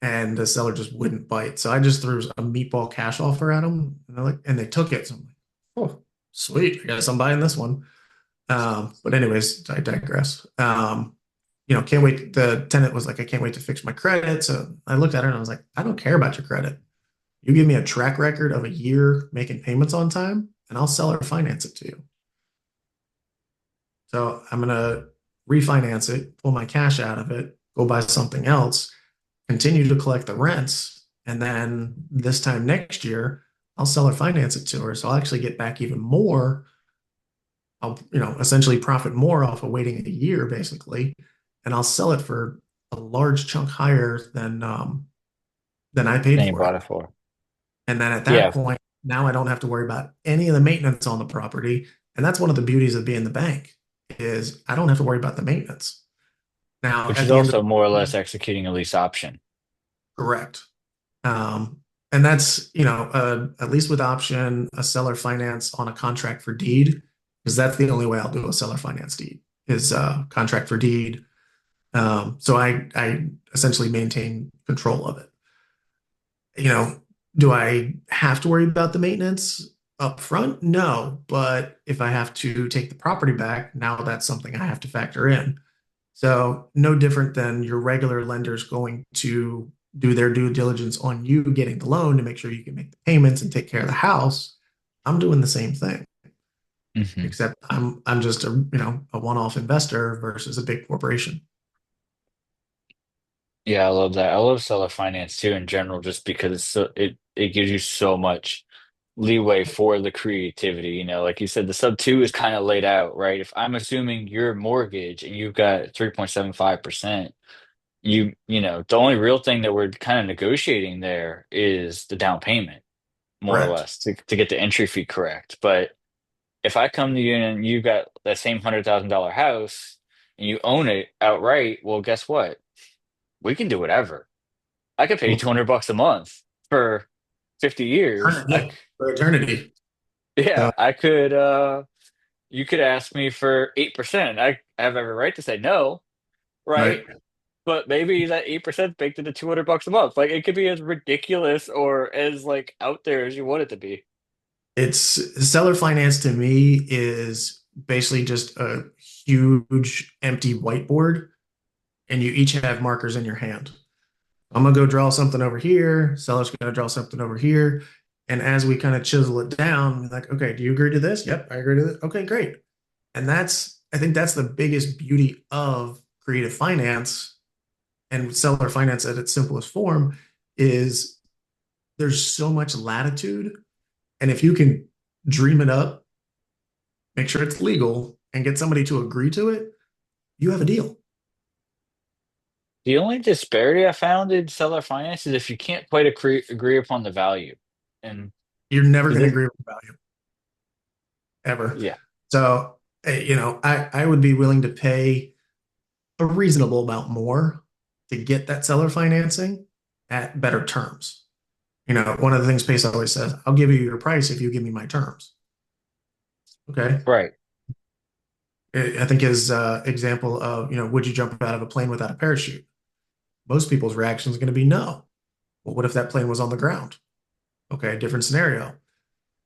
and the seller just wouldn't bite. So I just threw a meatball cash offer at them, and they took it. So I'm like, oh, sweet. I guess I'm buying this one. But anyways, I digress. Can't wait. The tenant was like, "I can't wait to fix my credit." So I looked at her and I was like, "I don't care about your credit. You give me a track record of a year making payments on time, and I'll sell or finance it to you." So I'm gonna refinance it, pull my cash out of it, go buy something else, continue to collect the rents, and then this time next year, I'll sell or finance it to her. So I'll actually get back even more. I'll, essentially profit more off of waiting a year, basically, and I'll sell it for a large chunk higher than I paid And you for bought it. it for. And then at that Yeah, point, now I don't have to worry about any of the maintenance on the property. And that's one of the beauties of being the bank is I don't have to worry about the maintenance. Now, which at is the end of also more or less executing a lease option. Correct. Um, and that's, at least with option, a seller finance on a contract for deed, because that's the only way I'll do a seller finance deed is contract for deed. So I essentially maintain control of it. You know, do I have to worry about the maintenance up front? No, but if I have to take the property back, now that's something I have to factor in. So no different than your regular lenders going to do their due diligence on you getting the loan to make sure you can make the payments and take care of the house. I'm doing the same thing, Hmm. except I'm just a one-off investor versus a big corporation. Yeah, I love that. I love seller finance too in general, just because it gives you so much leeway for the creativity. Like you said, the sub two is kind of laid out, right? If I'm assuming your mortgage and you've got 3.75%, the only real thing that we're kind of negotiating there is the down payment, more or Correct. less, to get the entry fee correct. But if I come to you and you got that same $100,000 house and you own it outright, well, guess what? We can do whatever. I could pay you Well, 200 bucks a month for 50 years. yeah, for eternity. So, Yeah, I could you could ask me for 8%. I have every right to say no, right? right. But maybe that 8% baked into 200 bucks a month. Like it could be as ridiculous or as like out there as you want it to be. It's seller finance to me is basically just a huge empty whiteboard, and you each have markers in your hand. I'm gonna go draw something over here. Seller's gonna draw something over here. And as we kind of chisel it down, like, okay, do you agree to this? Yep, I agree to this. Okay, great. And I think that's the biggest beauty of creative finance and seller finance at its simplest form is there's so much latitude. And if you can dream it up, make sure it's legal, and get somebody to agree to it, you have a deal. The only disparity I found in seller finance is if you can't quite agree upon the value. And You're never is going to it, agree with the value ever. yeah, So, I would be willing to pay a reasonable amount more to get that seller financing at better terms. One of the things Pace always says, I'll give you your price if you give me my terms. Okay. right. I think his example of, would you jump out of a plane without a parachute? Most people's reaction is going to be no. Well, what if that plane was on the ground? Okay, different scenario.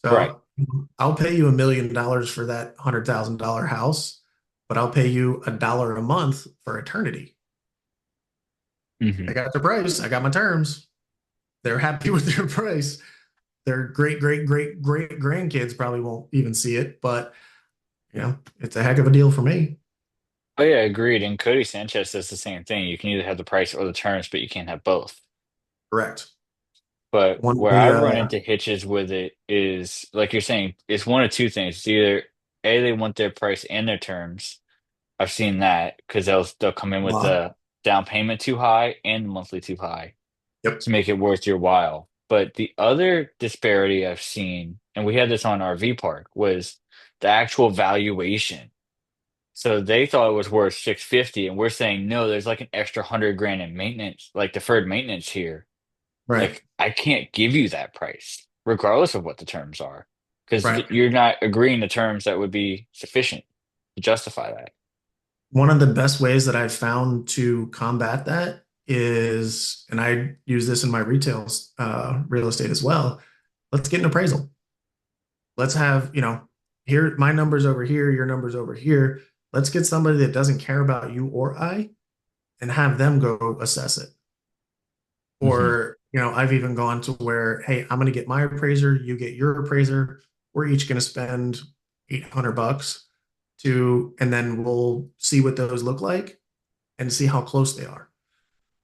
Right. So I'll pay you $1 million for that $100,000 house, but I'll pay you $1 a month for eternity. I Hmm. got the price. I got my terms. They're happy with their price. Their great, great, great, great grandkids probably won't even see it, but it's a heck of a deal for me. Oh yeah, agreed. And Cody Sanchez says the same thing. You can either have the price or the terms, but you can't have both. Correct. But One of where the I run into hitches with it is, like you're saying, it's one of two things. It's either A, they want their price and their terms. I've seen that because they'll come in with lot. the down payment too high and the monthly too high Yep. to make it worth your while. But the other disparity I've seen, and we had this on RV park, was the actual valuation. So they thought it was worth 650, and we're saying no, there's like an extra 100 grand in maintenance, like deferred maintenance here. Right. Like I can't give you that price, regardless of what the terms are, because Right. you're not agreeing to terms that would be sufficient to justify that. One of the best ways that I've found to combat that is, and I use this in my retail real estate as well. Let's get an appraisal. Let's have, here, my numbers over here, your numbers over here. Let's get somebody that doesn't care about you or I and have them go assess it. Hmm. Or, I've even gone to where, hey, I'm going to get my appraiser, you get your appraiser. We're each going to spend 800 bucks and then we'll see what those look like and see how close they are.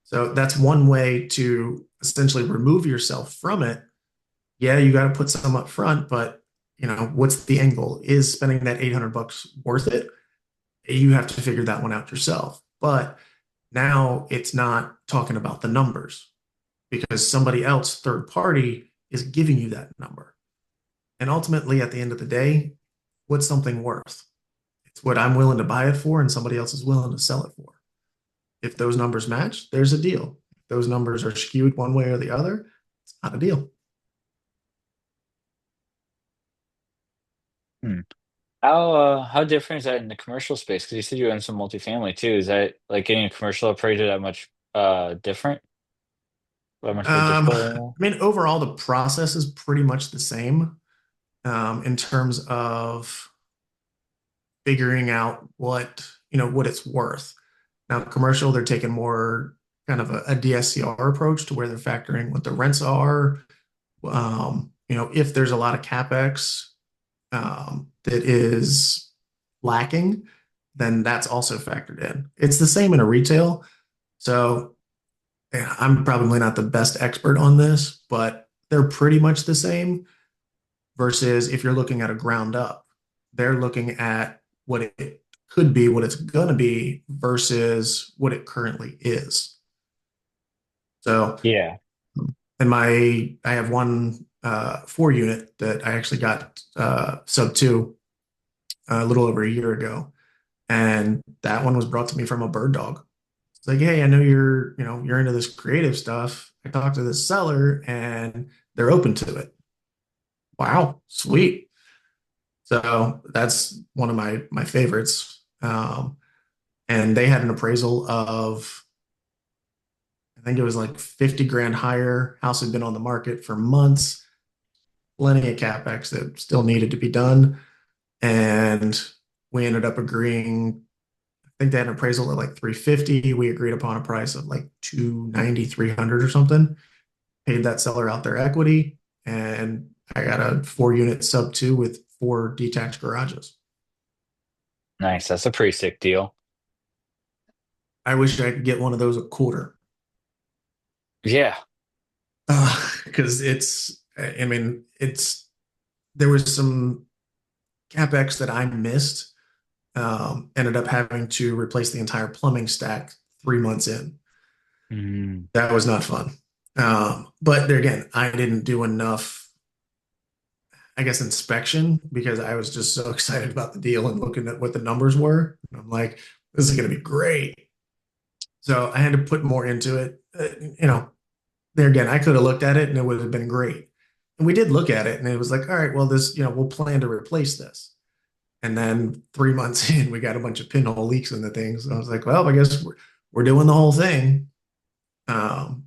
So that's one way to essentially remove yourself from it. Yeah, you got to put some up front, but what's the end goal? Is spending that 800 bucks worth it? You have to figure that one out yourself. But now it's not talking about the numbers because somebody else, third party, is giving you that number. And ultimately, at the end of the day, what's something worth? It's what I'm willing to buy it for and somebody else is willing to sell it for. If those numbers match, there's a deal. If those numbers are skewed one way or the other, it's not a deal. Hmm. How different is that in the commercial space? Because you said you own some multifamily too. Is that like getting a commercial appraiser that much different? That much more difficult? Overall, the process is pretty much the same in terms of figuring out what it's worth. Now, commercial, they're taking more kind of a DSCR approach to where they're factoring what the rents are. If there's a lot of CapEx that is lacking, then that's also factored in. It's the same in a retail. So yeah, I'm probably not the best expert on this, but they're pretty much the same versus if you're looking at a ground up, they're looking at what it could be, what it's going to be versus what it currently is. So, Yeah. I have one 4 unit that I actually got SubTo a little over a year ago, and that one was brought to me from a bird dog. It's like, hey, I know you're into this creative stuff. I talked to this seller, and they're open to it. Wow, sweet. So that's one of my favorites. And they had an appraisal of, I think it was like 50 grand higher. House had been on the market for months, plenty of capex that still needed to be done. And we ended up agreeing, I think they had an appraisal at like 350. We agreed upon a price of like 290, 300 or something. Paid that seller out their equity. And I got a 4 unit SubTo with 4 detached garages. Nice. That's a pretty sick deal. I wish I could get one of those a quarter. Yeah. Because there was some capex that I missed. Ended up having to replace the entire plumbing stack 3 months in. Mm, That was not fun. But there again, I didn't do enough, I guess, inspection because I was just so excited about the deal and looking at what the numbers were. And I'm like, this is going to be great. So I had to put more into it. There again, I could have looked at it and it would have been great. And we did look at it and it was like, all right, well, we'll plan to replace this. And then 3 months in, we got a bunch of pinhole leaks in the things. So I was like, well, I guess we're doing the whole thing. Um,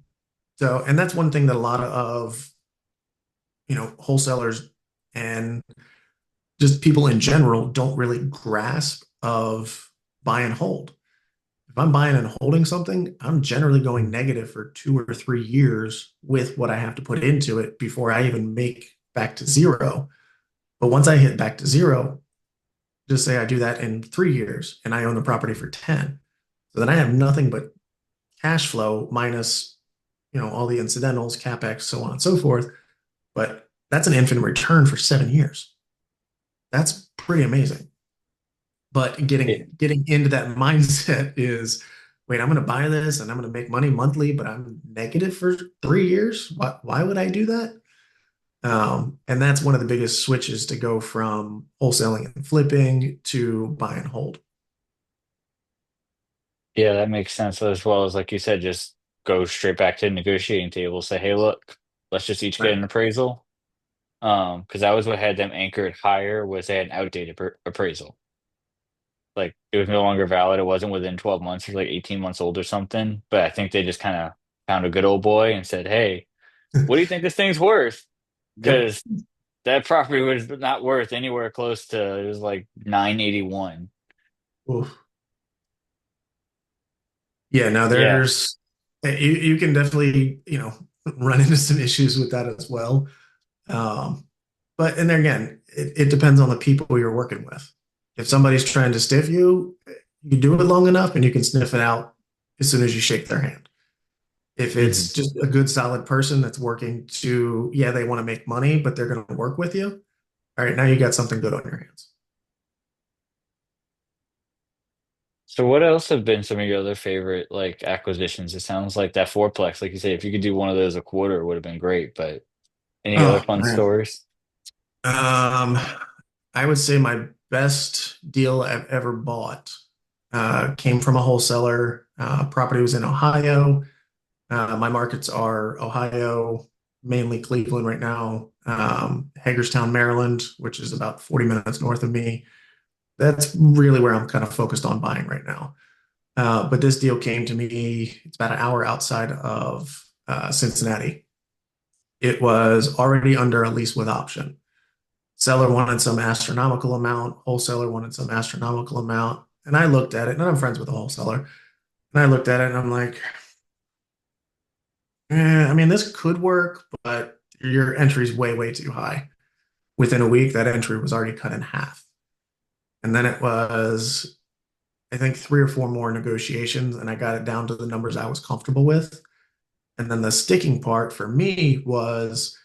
and that's one thing that a lot of, wholesalers and just people in general don't really grasp of buy and hold. If I'm buying and holding something, I'm generally going negative for 2 or 3 years with what I have to put into it before I even make back to zero. But once I hit back to zero, just say I do that in 3 years and I own the property for 10. So then I have nothing but cash flow minus, all the incidentals, capex, so on and so forth. But that's an infinite return for 7 years. That's pretty amazing. But yeah. getting into that mindset is, wait, I'm going to buy this and I'm going to make money monthly, but I'm negative for 3 years. Why would I do that? And that's one of the biggest switches to go from wholesaling and flipping to buy and hold. Yeah, that makes sense. As well as, like you said, just go straight back to the negotiating table. Say, hey, look, let's just each get Right. an appraisal. Because that was what had them anchored higher was they had an outdated appraisal. Like it was no longer valid. It wasn't within 12 months. It was like 18 months old or something. But I think they just kind of found a good old boy and said, hey, what do you think this thing's worth? Yep. Because that property was not worth anywhere close to, it was like 981. Oof. Yeah, no, Yeah. you can definitely, run into some issues with that as well. Um, but and there again, it depends on the people you're working with. If somebody's trying to stiff you, you do it long enough and you can sniff it out as soon as you shake their hand. If Mhm. it's just a good, solid person that's working to, yeah, they want to make money, but they're going to work with you. All right, now you got something good on your hands. So what else have been some of your other favorite like acquisitions? It sounds like that fourplex, like you say, if you could do one of those a quarter, it would have been great. But any other Oh fun man. stories? Um, I would say my best deal I've ever bought came from a wholesaler. Property was in Ohio. My markets are Ohio, mainly Cleveland right now, Hagerstown, Maryland, which is about 40 minutes north of me. That's really where I'm kind of focused on buying right now. But this deal came to me, it's about an hour outside of Cincinnati. It was already under a lease with option. Seller wanted some astronomical amount, wholesaler wanted some astronomical amount. And I looked at it, and I'm friends with the wholesaler. And I looked at it and I'm like, I mean, this could work, but your entry's way, way too high. Within a week, that entry was already cut in half. And then it was, I think, three or four more negotiations, and I got it down to the numbers I was comfortable with. And then the sticking part for me was,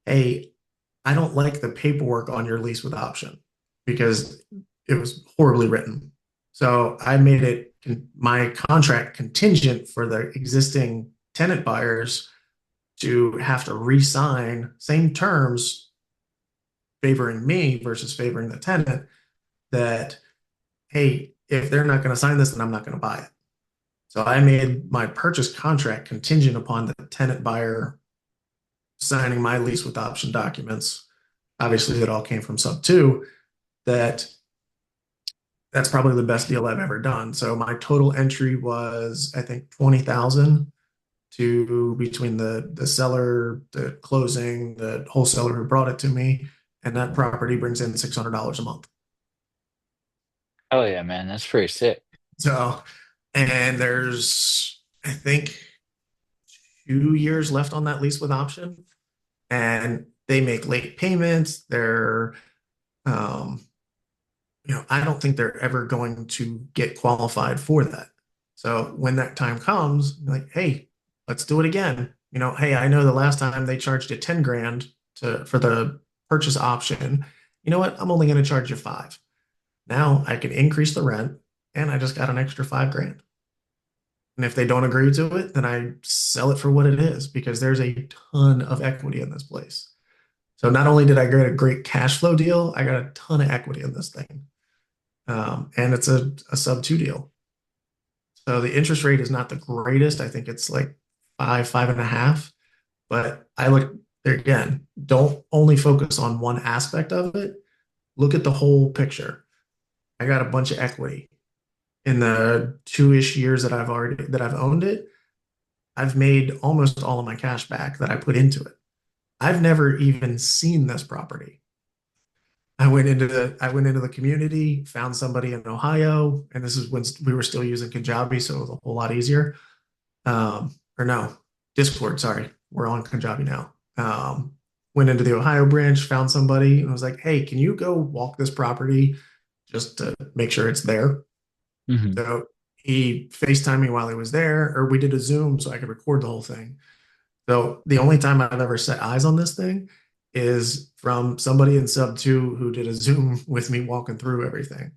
hey, I don't like the paperwork on your lease with option because it was horribly written. So I made it my contract contingent for the existing tenant buyers to have to re-sign same terms favoring me versus favoring the tenant that, hey, if they're not going to sign this, then I'm not going to buy it. So I made my purchase contract contingent upon the tenant buyer signing my lease with option documents. Obviously, it all came from SubTo. That that's probably the best deal I've ever done. So my total entry was, I think, 20,000 to between the seller, the closing, the wholesaler who brought it to me, and that property brings in $600 a month. Oh yeah, man, that's pretty sick. So, and there's, I think, 2 years left on that lease with option, and they make late payments. Um, I don't think they're ever going to get qualified for that. So when that time comes, like, hey, let's do it again. Hey, I know the last time they charged you 10 grand for the purchase option. You know what? I'm only going to charge you five. Now I can increase the rent and I just got an extra 5 grand. And if they don't agree to it, then I sell it for what it is because there's a ton of equity in this place. So not only did I get a great cash flow deal, I got a ton of equity in this thing. And it's a SubTo deal. So the interest rate is not the greatest. I think it's like 5.5. But I look there again, don't only focus on one aspect of it. Look at the whole picture. I got a bunch of equity in the 2-ish years that I've owned it. I've made almost all of my cash back that I put into it. I've never even seen this property. I went into the community, found somebody in Ohio, and this is when we were still using Kajabi, so it was a whole lot easier. Or no, Discord, sorry. We're on Kajabi now. Went into the Ohio branch, found somebody, and was like, hey, can you go walk this property just to make sure it's there? Hmm. So he FaceTimed me while he was there, or we did a Zoom so I could record the whole thing. So the only time I've ever set eyes on this thing is from somebody in SubTo who did a Zoom with me walking through everything.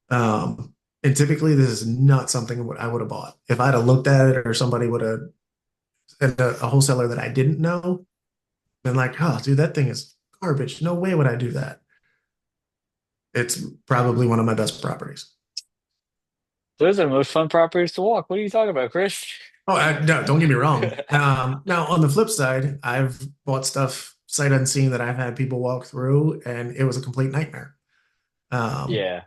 And typically, this is not something I would have bought. If I'd have looked at it or somebody would have, and a wholesaler that I didn't know, been like, oh, dude, that thing is garbage. No way would I do that. It's probably one of my best properties. Those are the most fun properties to walk. What are you talking about, Chris? Oh, no, don't get me wrong. Now, on the flip side, I've bought stuff sight unseen that I've had people walk through, and it was a complete nightmare. Um, Yeah.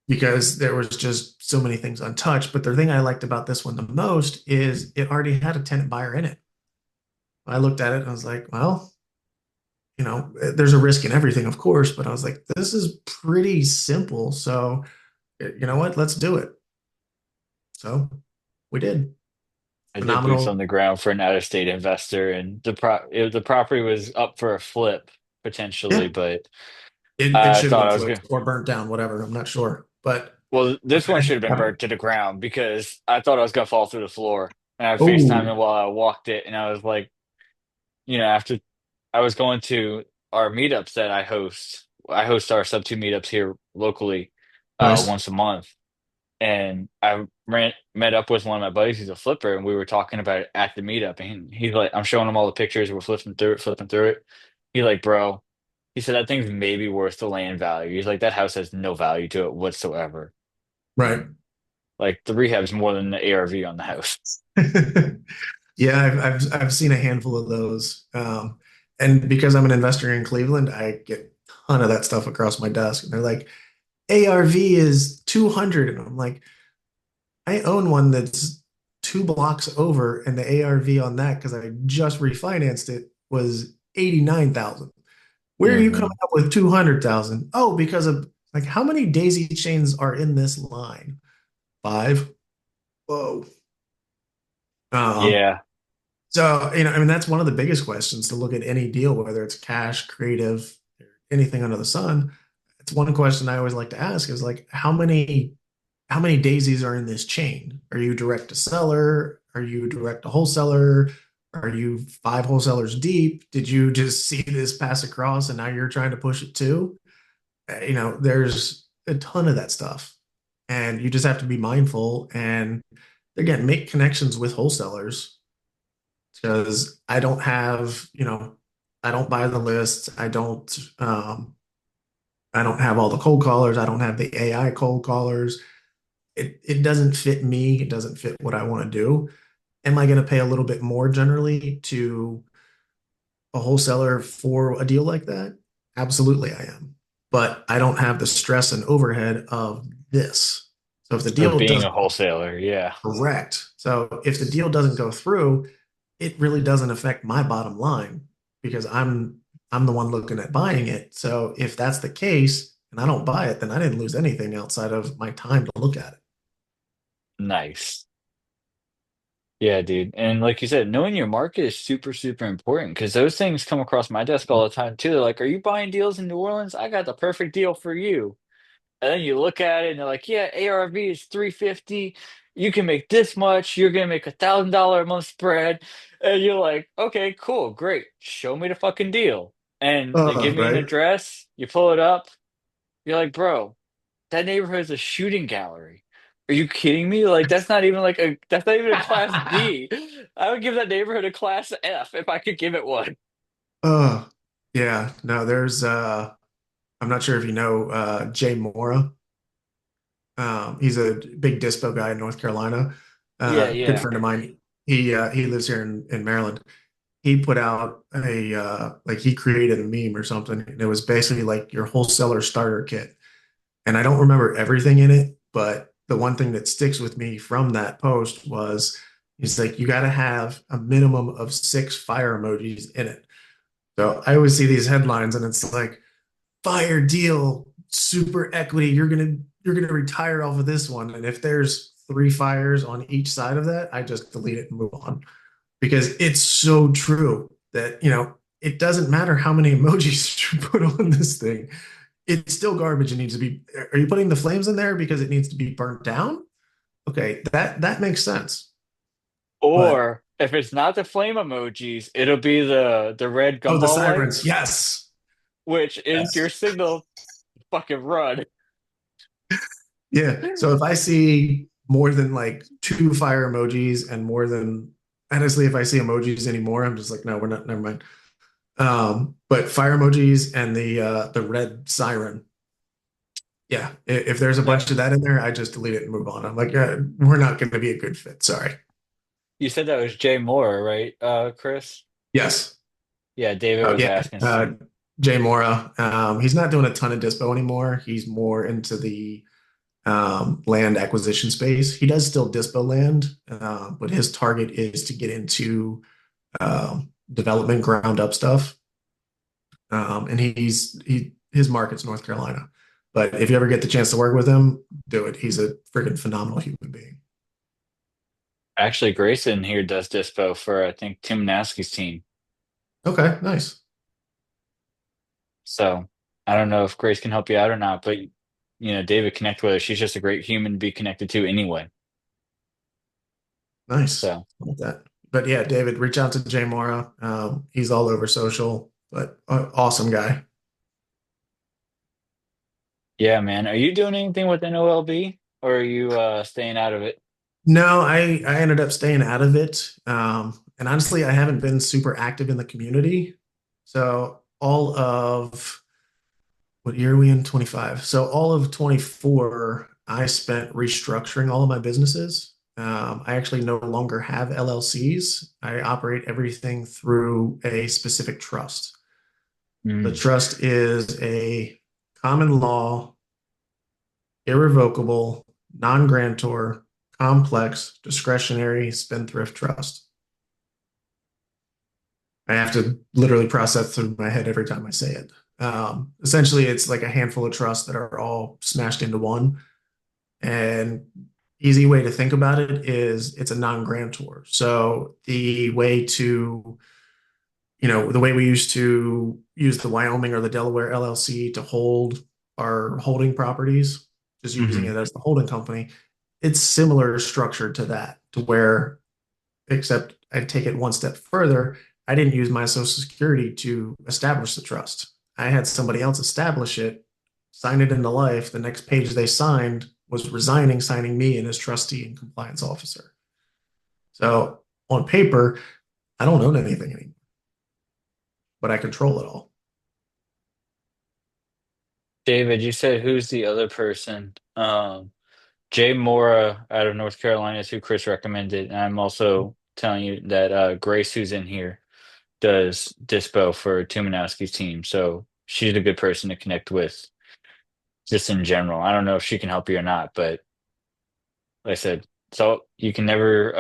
because there was just so many things untouched. But the thing I liked about this one the most is it already had a tenant buyer in it. I looked at it and I was like, well, there's a risk in everything, of course, but I was like, this is pretty simple. So, you know what? Let's do it. So we did. I did boots Phenomenal. on the ground for an out-of-state investor, and the property was up for a flip potentially, Yeah, but it I should have thought been I was gonna. flipped or burnt down, whatever. I'm not sure. But Well, this one should have been um, burnt to the ground because I thought I was gonna fall through the floor. And I FaceTimed oh, him while I walked it, and I was like, after I was going to our meetups that I host. I host our Sub 2 meetups here locally nice. once a month. And I met up with one of my buddies who's a flipper, and we were talking about it at the meetup. And he's like, I'm showing him all the pictures. We're flipping through it. He's like, bro, he said that thing's maybe worth the land value. He's like, that house has no value to it whatsoever. Right. Like the rehab's more than the ARV on the house. Yeah, I've seen a handful of those. And because I'm an investor in Cleveland, I get a ton of that stuff across my desk. And they're like, ARV is 200. And I'm like, I own one that's 2 blocks over, and the ARV on that, because I just refinanced it, was 89,000. Where are you coming Hmm. up with 200,000? Oh, because of like how many daisy chains are in this line? Five. Whoa. Um, Yeah, so, I mean, that's one of the biggest questions to look at any deal, whether it's cash, creative, anything under the sun. It's one question I always like to ask is like, how many daisies are in this chain? Are you direct to seller? Are you direct to wholesaler? Are you five wholesalers deep? Did you just see this pass across and now you're trying to push it too? There's a ton of that stuff. And you just have to be mindful and again, make connections with wholesalers because I don't buy the list. I don't have all the cold callers. I don't have the AI cold callers. It doesn't fit me. It doesn't fit what I want to do. Am I going to pay a little bit more generally to a wholesaler for a deal like that? Absolutely, I am. But I don't have the stress and overhead of this. So if the of deal being doesn't a wholesaler. Yeah, correct, so if the deal doesn't go through, it really doesn't affect my bottom line because I'm the one looking at buying it. So if that's the case and I don't buy it, then I didn't lose anything outside of my time to look at it. nice. Yeah, dude. And like you said, knowing your market is super, super important because those things come across my desk all the time too. They're like, "Are you buying deals in New Orleans? I got the perfect deal for you." And then you look at it and they're like, "Yeah, ARV is 350. You can make this much. You're gonna make $1,000 a month spread." And you're like, "Okay, cool, great. Show me the fucking deal." And they give me an Right. address. You pull it up. You're like, "Bro, that neighborhood is a shooting gallery. Are you kidding me? Like that's not even a class D. I would give that neighborhood a class F if I could give it one." Oh, yeah. No, I'm not sure if you know Jay Mora. He's a big dispo guy in North Carolina. Yeah, Good yeah. friend of mine. He lives here in Maryland. He put out a like he created a meme or something, and it was basically like your wholesaler starter kit. And I don't remember everything in it, but the one thing that sticks with me from that post was he's like, you got to have a minimum of 6 fire emojis in it. So I always see these headlines and it's like fire deal, super equity. You're gonna retire off of this one. And if there's 3 fires on each side of that, I just delete it and move on because it's so true that it doesn't matter how many emojis you put on this thing. It's still garbage. It needs to be. Are you putting the flames in there because it needs to be burnt down? Okay, that makes sense. But Or if it's not the flame emojis, it'll be the red oh, the gumball sirens. lights, Yes. which is your Yes. signal to fucking run. Yeah. So if I see more than like 2 fire emojis and more than honestly, if I see emojis anymore, I'm just like, no, we're not, never mind. But fire emojis and the red siren. Yeah. If there's a bunch of Nice. that in there, I just delete it and move on. I'm like, we're not going to be a good fit. Sorry. You said that was Jay Moore, right, Chris? Yes. Yeah, David Oh was yeah. asking. Jay Mora. He's not doing a ton of dispo anymore. He's more into the land acquisition space. He does still dispo land, but his target is to get into development ground up stuff. And his market's North Carolina. But if you ever get the chance to work with him, do it. He's a freaking phenomenal human being. Actually, Grayson here does dispo for I think Tim Naski's team. Okay, nice, So I don't know if Grace can help you out or not, but David connect with her. She's just a great human to be connected to anyway. nice. So Like that. But yeah, David, reach out to Jay Mora. He's all over social, but awesome guy. yeah, man. Are you doing anything with NOLB or are you staying out of it? No, I ended up staying out of it. And honestly, I haven't been super active in the community. So all of what year are we in? 25. So all of 24, I spent restructuring all of my businesses. I actually no longer have LLCs. I operate everything through a specific trust. The Mm. trust is a common law, irrevocable, non-grantor, complex, discretionary spendthrift trust. I have to literally process through my head every time I say it. Essentially, it's like a handful of trusts that are all smashed into one. And easy way to think about it is it's a non-grantor. So the way to, the way we used to use the Wyoming or the Delaware LLC to hold our holding properties, just using Hmm. it as the holding company, it's similar structure to that, to where, except I take it one step further. I didn't use my social security to establish the trust. I had somebody else establish it, sign it into life. The next page they signed was resigning, signing me in as trustee and compliance officer. So on paper, I don't own anything anymore, but I control it all. David, you said who's the other person? Jay Mora out of North Carolina is who Chris recommended. And I'm also telling you that Grace, who's in here, does Dispo for Tumanowski's team. So she's a good person to connect with just in general. I don't know if she can help you or not, but like I said, so you can never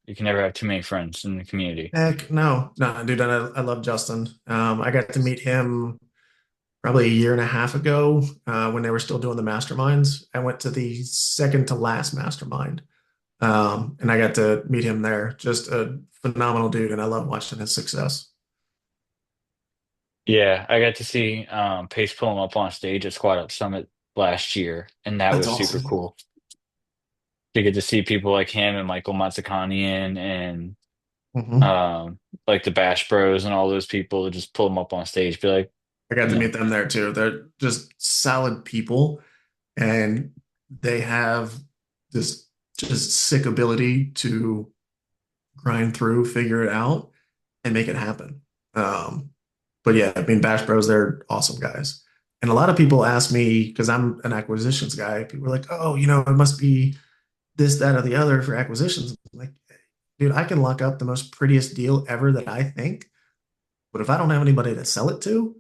have too many friends in the community. Heck, no, no, dude, I love Justin. I got to meet him probably a year and a half ago when they were still doing the masterminds. I went to the second to last mastermind, and I got to meet him there. Just a phenomenal dude, and I love watching his success. Yeah, I got to see Pace pull him up on stage at Squad Up Summit last year, and that That's was super awesome. cool to get to see people like him and Michael Mazzacanian and Hmm. um, like the Bash Bros and all those people to just pull him up on stage, be like, I got you to know, meet them there too. They're just solid people, and they have this just sick ability to grind through, figure it out, and make it happen. Um, but yeah, I mean, Bash Bros, they're awesome guys. And a lot of people ask me, because I'm an acquisitions guy, people are like, oh, it must be this, that, or the other for acquisitions. I'm like, dude, I can lock up the most prettiest deal ever that I think, but if I don't have anybody to sell it to,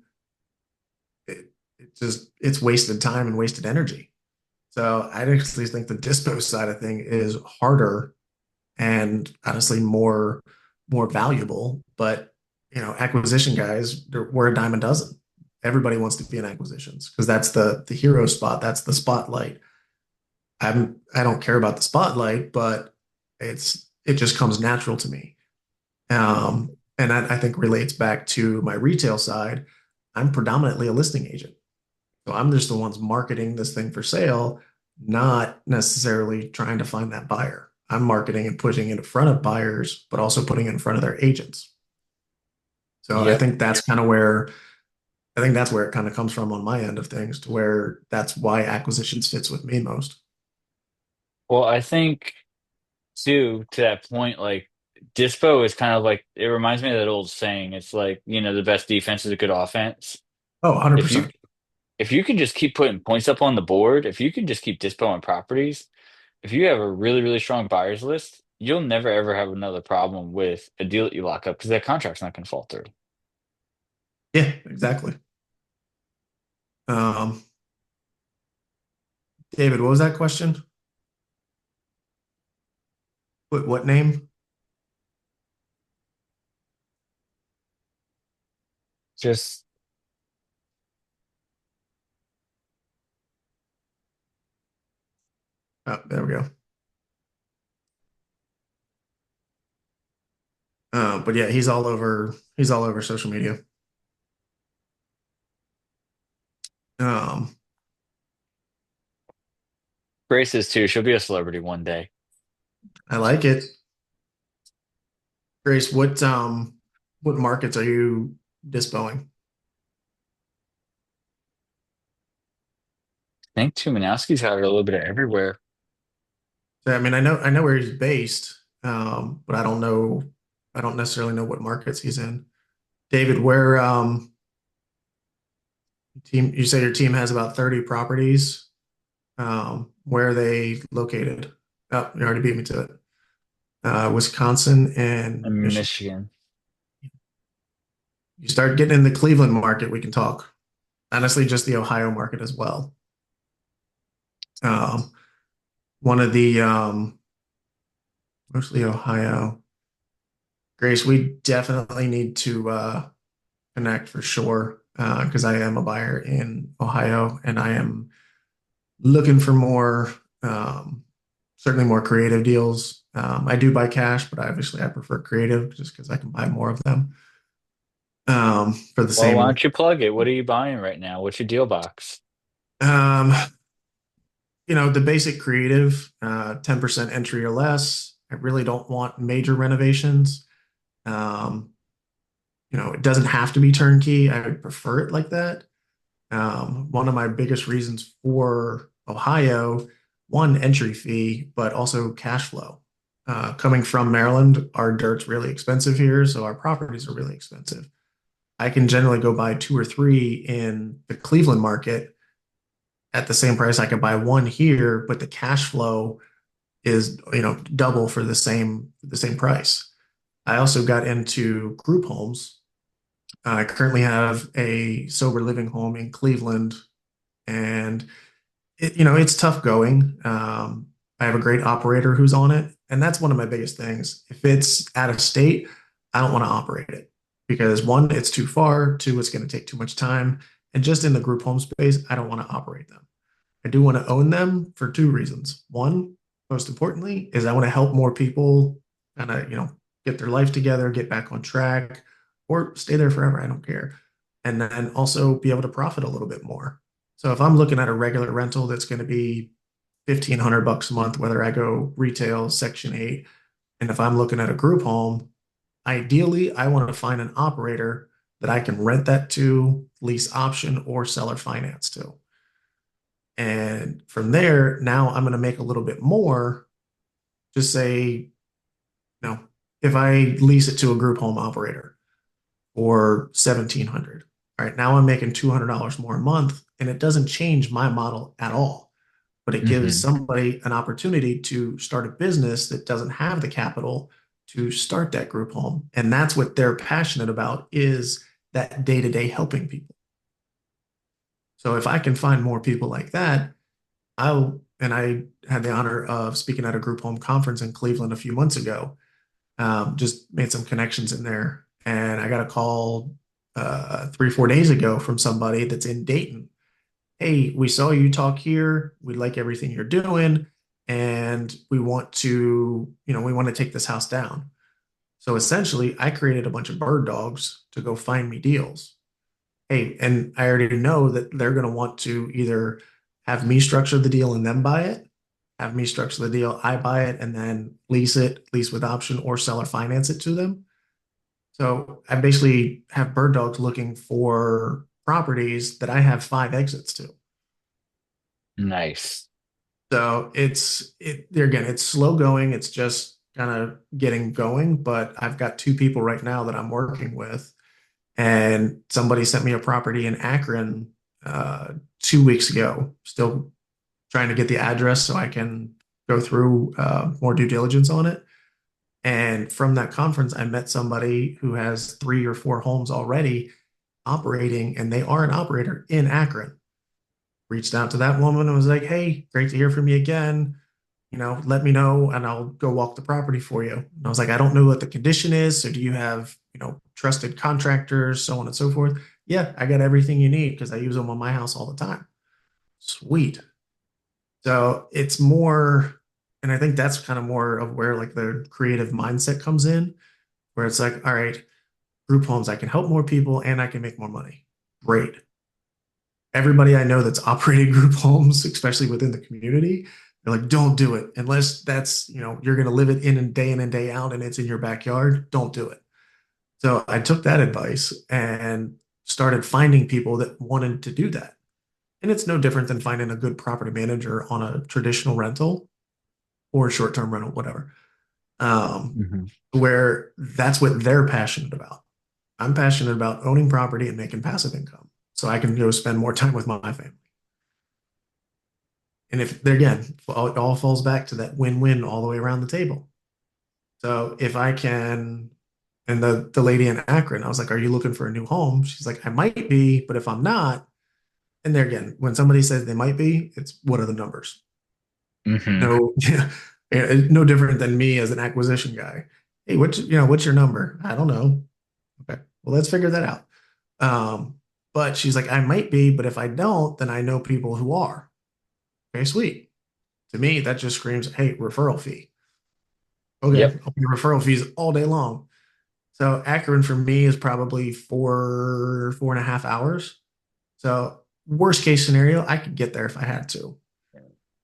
it, it's wasted time and wasted energy. So I actually think the dispo side of thing is harder and honestly more valuable. But acquisition guys, we're a dime a dozen. Everybody wants to be in acquisitions because that's the hero spot. That's the spotlight. I don't care about the spotlight, but it just comes natural to me. And I think relates back to my retail side. I'm predominantly a listing agent. So I'm just the ones marketing this thing for sale, not necessarily trying to find that buyer. I'm marketing and pushing it in front of buyers, but also putting it in front of their agents. So yep. I think that's where it kind of comes from on my end of things, to where that's why acquisitions fits with me most. Well, I think too, to that point, like Dispo is kind of like it reminds me of that old saying. It's like, the best defense is a good offense. Oh, If you 100%. if you can just keep putting points up on the board, if you can just keep dispoing properties, if you have a really, really strong buyers list, you'll never ever have another problem with a deal that you lock up because that contract's not going to fall through. Yeah, exactly. Um, David, what was that question? What name? Just Oh, there we go. But yeah, he's all over social media. Um, Grace is too. She'll be a celebrity one day. I like it. Grace, what markets are you dispoing? I think Tumanowski's had it a little bit of everywhere. So, I mean, I know where he's based, but I don't necessarily know what markets he's in. David, where you say your team has about 30 properties. Where are they located? Oh, you already beat me to it. Wisconsin and in Michigan. Michigan. You start getting in the Cleveland market, we can talk. Honestly, just the Ohio market as well. Um, one of the mostly Ohio. Grace, we definitely need to connect for sure because I am a buyer in Ohio and I am looking for more, certainly more creative deals. I do buy cash, but obviously I prefer creative just because I can buy more of them for the Well, why same. don't you plug it? What are you buying right now? What's your deal box? Um, the basic creative, 10% entry or less. I really don't want major renovations. Um, it doesn't have to be turnkey. I would prefer it like that. One of my biggest reasons for Ohio, one, entry fee, but also cash flow. Coming from Maryland, our dirt's really expensive here, so our properties are really expensive. I can generally go buy two or three in the Cleveland market at the same price I could buy one here, but the cash flow is, double for the same price. I also got into group homes. I currently have a sober living home in Cleveland, and it's tough going. I have a great operator who's on it, and that's one of my biggest things. If it's out of state, I don't want to operate it because one, it's too far. Two, it's going to take too much time. And just in the group home space, I don't want to operate them. I do want to own them for two reasons. One, most importantly, is I want to help more people kind of, get their life together, get back on track, or stay there forever. I don't care. And then also be able to profit a little bit more. So if I'm looking at a regular rental that's going to be 1,500 bucks a month, whether I go retail, Section 8, and if I'm looking at a group home, ideally I want to find an operator that I can rent that to, lease option, or seller finance to. And from there, now I'm going to make a little bit more. Just say, if I lease it to a group home operator for 1,700, all right, now I'm making $200 more a month, and it doesn't change my model at all. But it gives Hmm. somebody an opportunity to start a business that doesn't have the capital to start that group home. And that's what they're passionate about is that day-to-day helping people. So if I can find more people like that, and I had the honor of speaking at a group home conference in Cleveland a few months ago. Just made some connections in there. And I got a call 3, 4 days ago from somebody that's in Dayton. Hey, we saw you talk here. We like everything you're doing. And we want to take this house down. So essentially, I created a bunch of bird dogs to go find me deals. Hey, and I already know that they're going to want to either have me structure the deal and then buy it, have me structure the deal, I buy it, and then lease with option, or seller finance it to them. So I basically have bird dogs looking for properties that I have five exits to. Nice. So there again, it's slow going. It's just kind of getting going, but I've got two people right now that I'm working with, and somebody sent me a property in Akron 2 weeks ago. Still trying to get the address so I can go through more due diligence on it. And from that conference, I met somebody who has 3 or 4 homes already operating, and they are an operator in Akron. Reached out to that woman and was like, "Hey, great to hear from you again. Let me know and I'll go walk the property for you." And I was like, "I don't know what the condition is. So do you have, trusted contractors, so on and so forth?" "Yeah, I got everything you need because I use them on my house all the time." Sweet. So it's more, and I think that's kind of more of where like the creative mindset comes in, where it's like, all right, group homes, I can help more people and I can make more money. Great. Everybody I know that's operating group homes, especially within the community, they're like, don't do it unless that's, you're going to live it in and day out and it's in your backyard. Don't do it. So I took that advice and started finding people that wanted to do that. And it's no different than finding a good property manager on a traditional rental or a short-term rental, whatever, um, Hmm. where that's what they're passionate about. I'm passionate about owning property and making passive income so I can go spend more time with my family. And if there again, it all falls back to that win-win all the way around the table. So if I can, and the lady in Akron, I was like, "Are you looking for a new home?" She's like, "I might be, but if I'm not," and there again, when somebody says they might be, it's what are the numbers? Hmm. No, no different than me as an acquisition guy. Hey, what's your number? I don't know. Okay, well, let's figure that out. But she's like, I might be, but if I don't, then I know people who are. Okay, sweet. To me, that just screams, hey, referral fee. Okay, Yep. I'll pay referral fees all day long. So Akron for me is probably 4.5 hours. So worst case scenario, I could get there if I had to.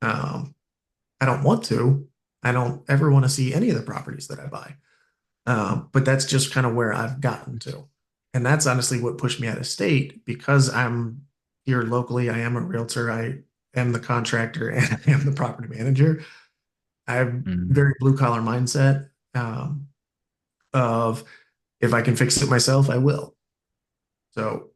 Um, I don't want to. I don't ever want to see any of the properties that I buy. But that's just kind of where I've gotten to. And that's honestly what pushed me out of state because I'm here locally. I am a realtor. I am the contractor and I am the property manager. I have Mm. very blue collar mindset of if I can fix it myself, I will. So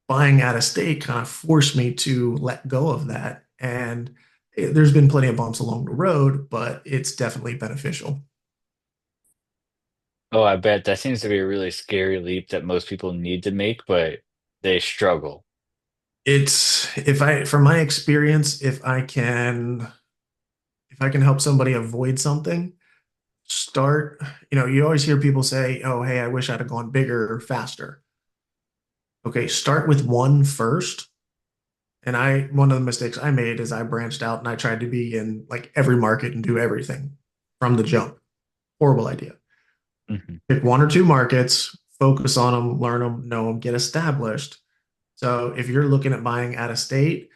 buying out of state kind of forced me to let go of that. And there's been plenty of bumps along the road, but it's definitely beneficial. Oh, I bet that seems to be a really scary leap that most people need to make, but they struggle. It's from my experience, if I can help somebody avoid something, start, you always hear people say, "Oh, hey, I wish I'd have gone bigger faster." Okay, start with one first. And one of the mistakes I made is I branched out and I tried to be in like every market and do everything from the jump. Horrible idea. Hmm. Pick one or two markets, focus on them, learn them, know them, get established. So if you're looking at buying out of state,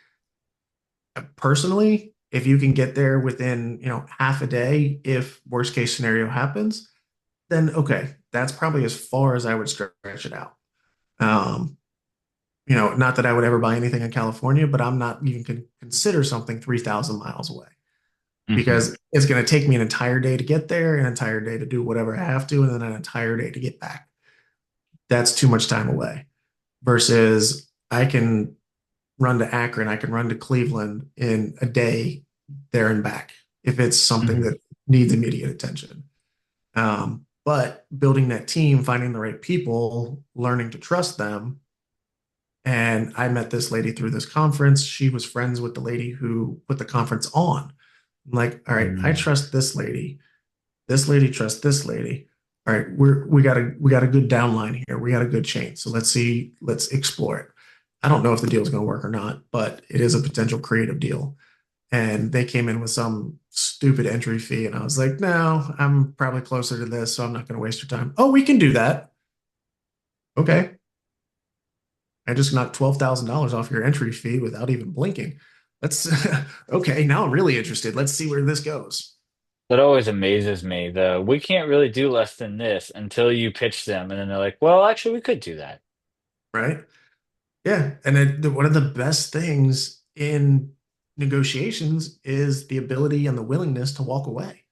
personally, if you can get there within, half a day, if worst case scenario happens, then okay, that's probably as far as I would stretch it out. Um, not that I would ever buy anything in California, but I'm not even consider something 3,000 miles away Hmm. because it's going to take me an entire day to get there, an entire day to do whatever I have to, and then an entire day to get back. That's too much time away versus I can run to Akron, I can run to Cleveland in a day there and back if it's something Hmm. that needs immediate attention. But building that team, finding the right people, learning to trust them. And I met this lady through this conference. She was friends with the lady who put the conference on. I'm like, all right, I Mm. trust this lady. This lady trusts this lady. All right, we got a good downline here. We got a good chain. So let's explore it. I don't know if the deal is going to work or not, but it is a potential creative deal. And they came in with some stupid entry fee, and I was like, no, I'm probably closer to this, so I'm not going to waste your time. Oh, we can do that. Okay. I just knocked $12,000 off your entry fee without even blinking. Let's okay, now I'm really interested. Let's see where this goes. That always amazes me, though. We can't really do less than this until you pitch them, and then they're like, "Well, actually, we could do that." Right? Yeah. And one of the best things in negotiations is the ability and the willingness to walk away.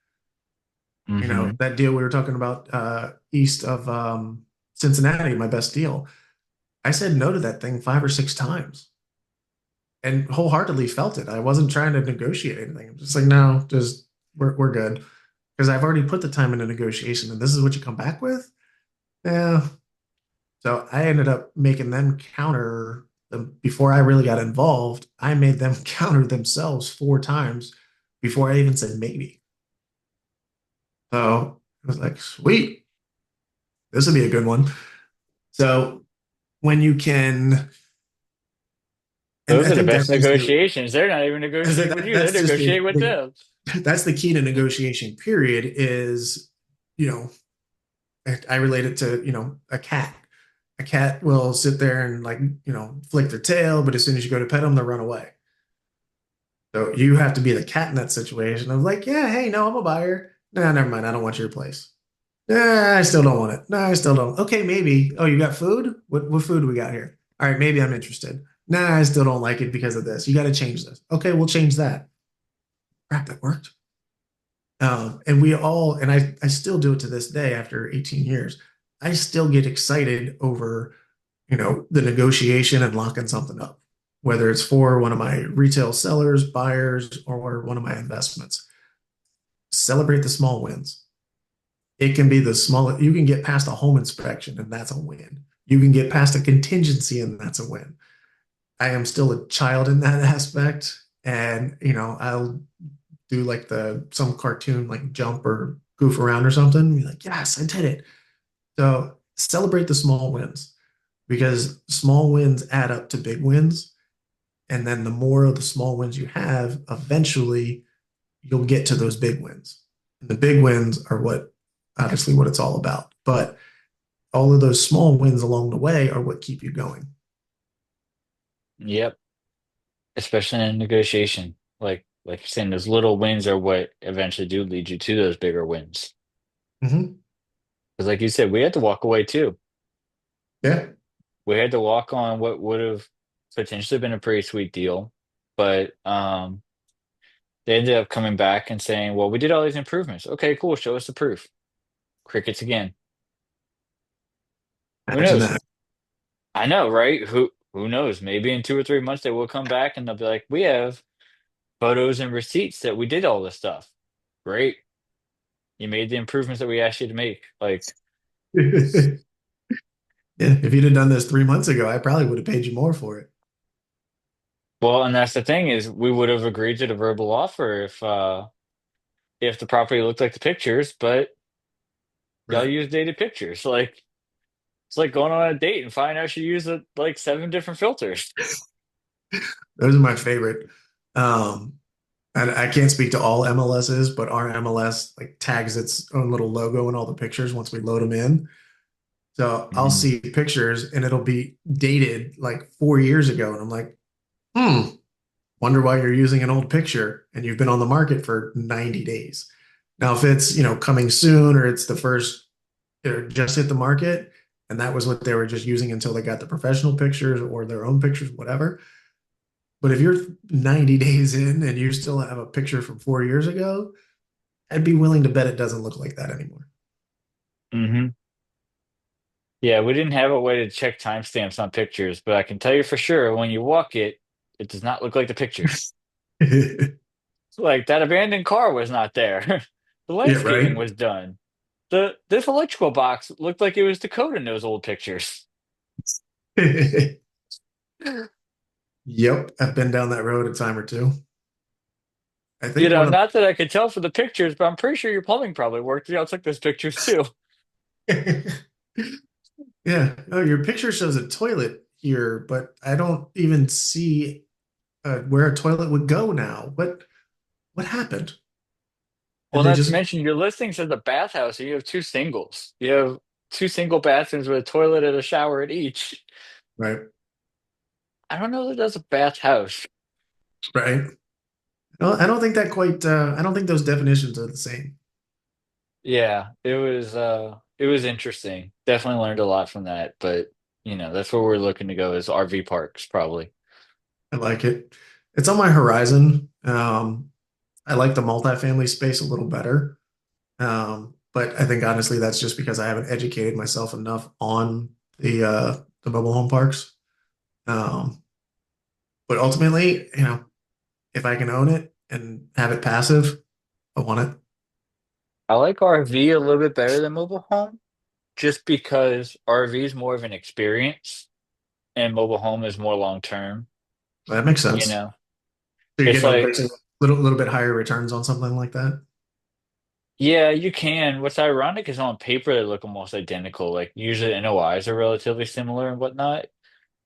Hmm. That deal we were talking about east of Cincinnati, my best deal. I said no to that thing 5 or 6 times and wholeheartedly felt it. I wasn't trying to negotiate anything. I'm just like, no, just we're good. Because I've already put the time into negotiation and this is what you come back with. Yeah. So I ended up making them counter them before I really got involved. I made them counter themselves 4 times before I even said maybe. So I was like, sweet, this will be a good one. So when you can, and Those I are the think that best brings to negotiations. They're not even negotiating with you; they're that's just negotiating with them. that's the key to negotiation. Period. Is you know I relate it to a cat. A cat will sit there and like flick their tail, but as soon as you go to pet them, they'll run away. So you have to be the cat in that situation. I was like, yeah, hey, no, I'm a buyer. Nah, never mind. I don't want your place. Nah, I still don't want it. Nah, I still don't. Okay, maybe. Oh, you got food? What food do we got here? All right, maybe I'm interested. Nah, I still don't like it because of this. You got to change this. Okay, we'll change that. Crap, that worked. And I still do it to this day after 18 years. I still get excited over, the negotiation and locking something up. whether it's for one of my retail sellers, buyers, or one of my investments. Celebrate the small wins. It can be the small, you can get past a home inspection and that's a win. You can get past a contingency and that's a win. I am still a child in that aspect. And, I'll do like some cartoon like jump or goof around or something. And be like, yes, I did it. So celebrate the small wins because small wins add up to big wins. And then the more of the small wins you have, eventually you'll get to those big wins. And the big wins are obviously, what it's all about. But all of those small wins along the way are what keep you going. Yep. Especially in negotiation. Like you're saying, those little wins are what eventually do lead you to those bigger wins. Hmm. Because like you said, we had to walk away too. Yeah. We had to walk on what would have potentially been a pretty sweet deal. But they ended up coming back and saying, well, we did all these improvements. Okay, cool. Show us the proof. Crickets again. Who Imagine knows? that. I know, right? Who knows? Maybe in 2 or 3 months they will come back and they'll be like, we have photos and receipts that we did all this stuff. Great. You made the improvements that we asked you to make. Like, Yeah. If you'd have done this 3 months ago, I probably would have paid you more for it. well, and that's the thing is we would have agreed to the verbal offer if the property looked like the pictures, but y'all Right. use dated pictures. Like it's like going on a date and finding out you use like 7 different filters. Those are my favorite. Um, and I can't speak to all MLSs, but our MLS like tags its own little logo in all the pictures once we load them in. So I'll Mhm. see pictures and it'll be dated like 4 years ago. And I'm like, hmm, wonder why you're using an old picture and you've been on the market for 90 days. Now, if it's, coming soon or it's the first, or just hit the market, and that was what they were just using until they got the professional pictures or their own pictures, whatever. But if you're 90 days in and you still have a picture from 4 years ago, I'd be willing to bet it doesn't look like that anymore. Mhm. Yeah, we didn't have a way to check timestamps on pictures, but I can tell you for sure when you walk it, it does not look like the pictures. Like that abandoned car was not there. The Yeah, landscaping right. was done. This electrical box looked like it was Dakota in those old pictures. Yep, I've been down that road a time or two. I You think know, one of not that I could tell from the pictures, but I'm pretty sure your plumbing probably worked. Yeah, I took those pictures too. the yeah, oh, your picture shows a toilet here, but I don't even see where a toilet would go now. What happened? Did Well, they not to just mention your listing says a bathhouse, and you have two singles. You have two single bathrooms with a toilet and a shower at each. right, I don't know that that's a bathhouse. right? Well, I don't think that quite. I don't think those definitions are the same. Yeah, it was interesting. Definitely learned a lot from that, but that's where we're looking to go is RV parks probably. I like it. It's on my horizon. I like the multifamily space a little better. But I think honestly, that's just because I haven't educated myself enough on the mobile home parks. Um, but ultimately, if I can own it and have it passive, I want it. I like RV a little bit better than mobile home just because RV is more of an experience and mobile home is more long term. That makes You sense. know, So you're it's getting a like, basically little bit higher returns on something like that. yeah, you can. What's ironic is on paper they look almost identical. Like usually NOIs are relatively similar and whatnot,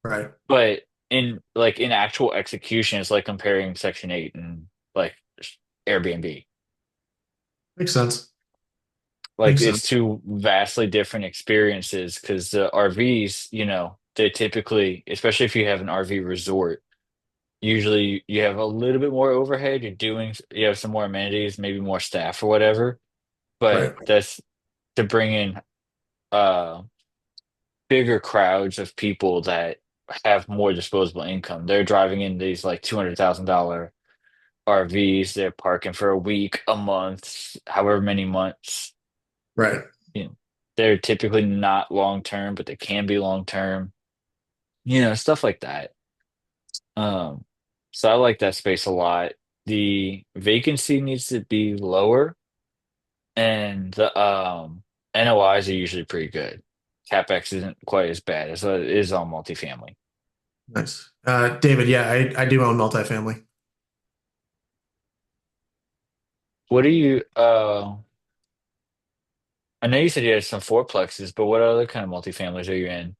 Right. but in actual execution, it's like comparing Section 8 and like Airbnb. Makes sense. Like Makes it's sense. two vastly different experiences because the RVs, they typically, especially if you have an RV resort, usually you have a little bit more overhead. You have some more amenities, maybe more staff or whatever. But Right. that's to bring in uh bigger crowds of people that have more disposable income. They're driving in these like $200,000 RVs. They're parking for a week, a month, however many months. Right. You know, they're typically not long term, but they can be long term. Stuff like that. Um, so I like that space a lot. The vacancy needs to be lower, and the NOIs are usually pretty good. CapEx isn't quite as bad as it is on multifamily. Nice. David, yeah, I do own multifamily. What do you I know you said you had some fourplexes, but what other kind of multifamilies are you in?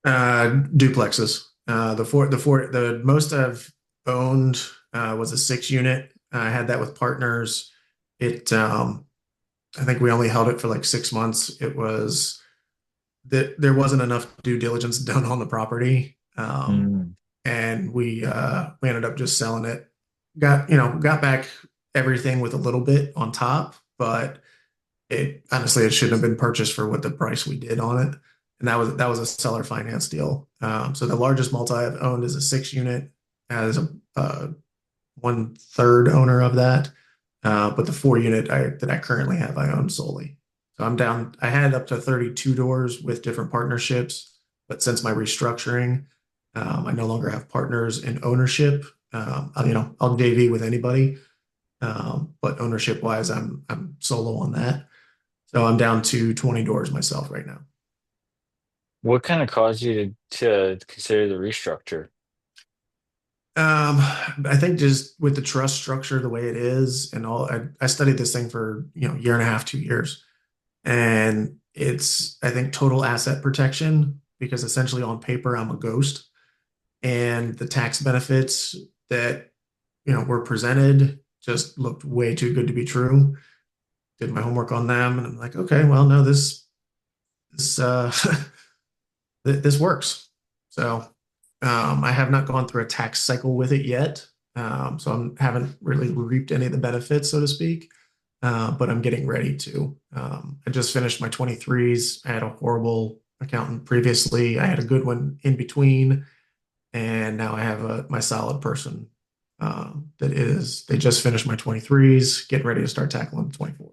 Duplexes. The most I've owned was a 6 unit. I had that with partners. It, I think we only held it for like 6 months. It was that there wasn't enough due diligence done on the property, Mm. and we ended up just selling it. Got back everything with a little bit on top, but it honestly it shouldn't have been purchased for what the price we did on it, and that was a seller finance deal. So the largest multi I've owned is a 6 unit, as a one third owner of that. But the 4 unit that I currently have, I own solely. So I'm down. I had up to 32 doors with different partnerships, but since my restructuring, I no longer have partners in ownership. I'll JV with anybody, but ownership wise, I'm solo on that. So I'm down to 20 doors myself right now. What kind of caused you to consider the restructure? I think just with the trust structure the way it is and all, I studied this thing for, year and a half, 2 years. And it's, I think, total asset protection because essentially on paper, I'm a ghost. And the tax benefits that, were presented just looked way too good to be true. Did my homework on them and I'm like, okay, well, no, this this works. So I have not gone through a tax cycle with it yet. So I haven't really reaped any of the benefits, so to speak. But I'm getting ready to. I just finished my 23s. I had a horrible accountant previously. I had a good one in between, and now I have my solid person. They just finished my 23s, getting ready to start tackling the 24.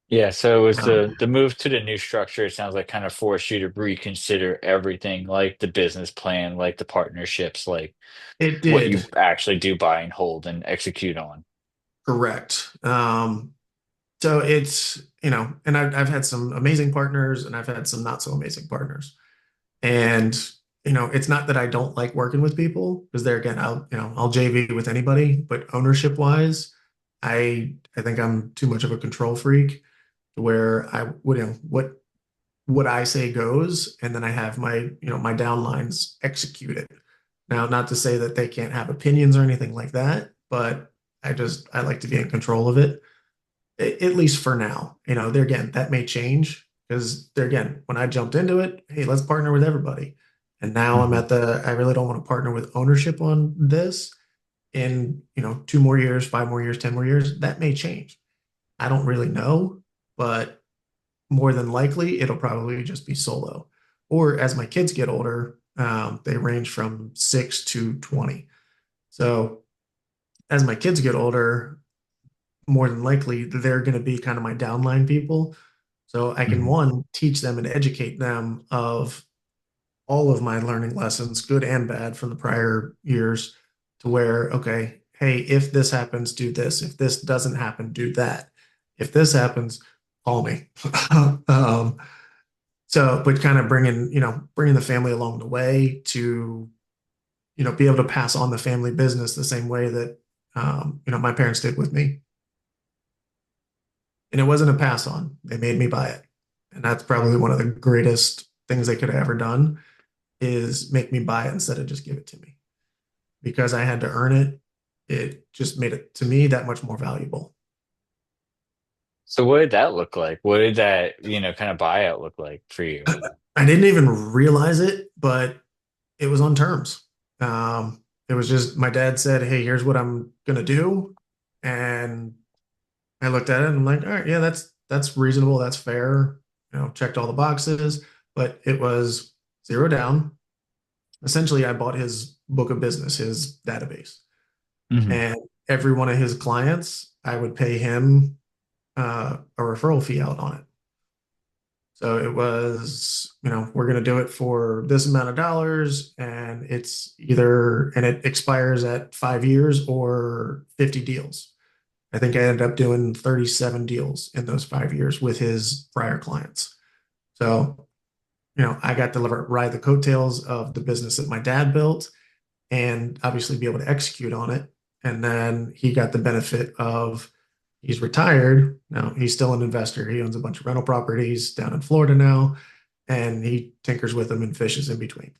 Yeah, so it was Um, the move to the new structure, it sounds like kind of forced you to reconsider everything, like the business plan, like the partnerships, like it what did, you actually do buy and hold and execute on. correct. So it's, and I've had some amazing partners and I've had some not so amazing partners. And, it's not that I don't like working with people because there again, I'll JV with anybody, but ownership wise, I think I'm too much of a control freak to where I would, what I say goes, and then I have my downlines execute it. Now, not to say that they can't have opinions or anything like that, but I like to be in control of it, at least for now. There again, that may change because there again, when I jumped into it, hey, let's partner with everybody. And now Mhm. I really don't want to partner with ownership on this in, 2 more years, 5 more years, 10 more years. That may change. I don't really know, but more than likely it'll probably just be solo. Or as my kids get older, they range from 6 to 20. So as my kids get older, more than likely they're going to be kind of my downline people. So I can Mhm. one teach them and educate them of all of my learning lessons, good and bad from the prior years, to where, okay, hey, if this happens, do this. If this doesn't happen, do that. If this happens, call me. um, but kind of bringing the family along the way to, be able to pass on the family business the same way that, my parents did with me. And it wasn't a pass on. They made me buy it. And that's probably one of the greatest things they could have ever done is make me buy it instead of just give it to me. Because I had to earn it, it just made it to me that much more valuable. So what did that look like? What did that, kind of buyout look like for you? I didn't even realize it, but it was on terms. It was just my dad said, "Hey, here's what I'm gonna do," and I looked at it and I'm like, "All right, yeah, that's reasonable, that's fair." Checked all the boxes, but it was zero down. Essentially, I bought his book of business, his database, Mhm. and every one of his clients, I would pay him a referral fee out on it. So it was, we're going to do it for this amount of dollars, and it expires at 5 years or 50 deals. I think I ended up doing 37 deals in those 5 years with his prior clients. So, I got to ride the coattails of the business that my dad built and obviously be able to execute on it. And then he got the benefit of he's retired. Now he's still an investor. He owns a bunch of rental properties down in Florida now, and he tinkers with them and fishes in between.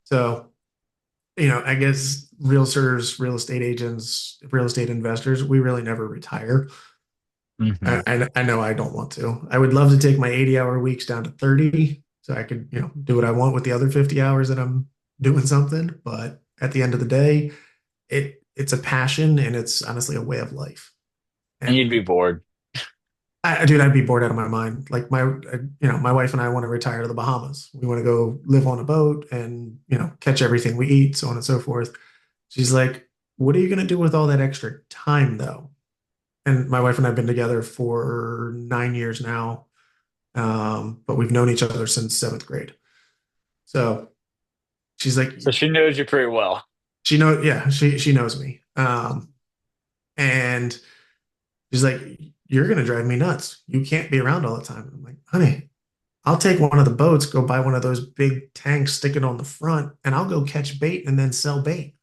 So, I guess realtors, real estate agents, real estate investors, we really never retire. Hmm. I know I don't want to. I would love to take my 80-hour weeks down to 30 so I could, do what I want with the other 50 hours that I'm doing something. But at the end of the day, it's a passion and it's honestly a way of life. And you'd be And bored. dude, I'd be bored out of my mind. Like my wife and I want to retire to the Bahamas. We want to go live on a boat and, catch everything we eat, so on and so forth. She's like, what are you going to do with all that extra time though? And my wife and I have been together for 9 years now. But we've known each other since seventh grade. So she's like, So she knows you pretty well. yeah, she knows me. And she's like, you're gonna drive me nuts. You can't be around all the time. I'm like, honey, I'll take one of the boats, go buy one of those big tanks, stick it on the front, and I'll go catch bait and then sell bait.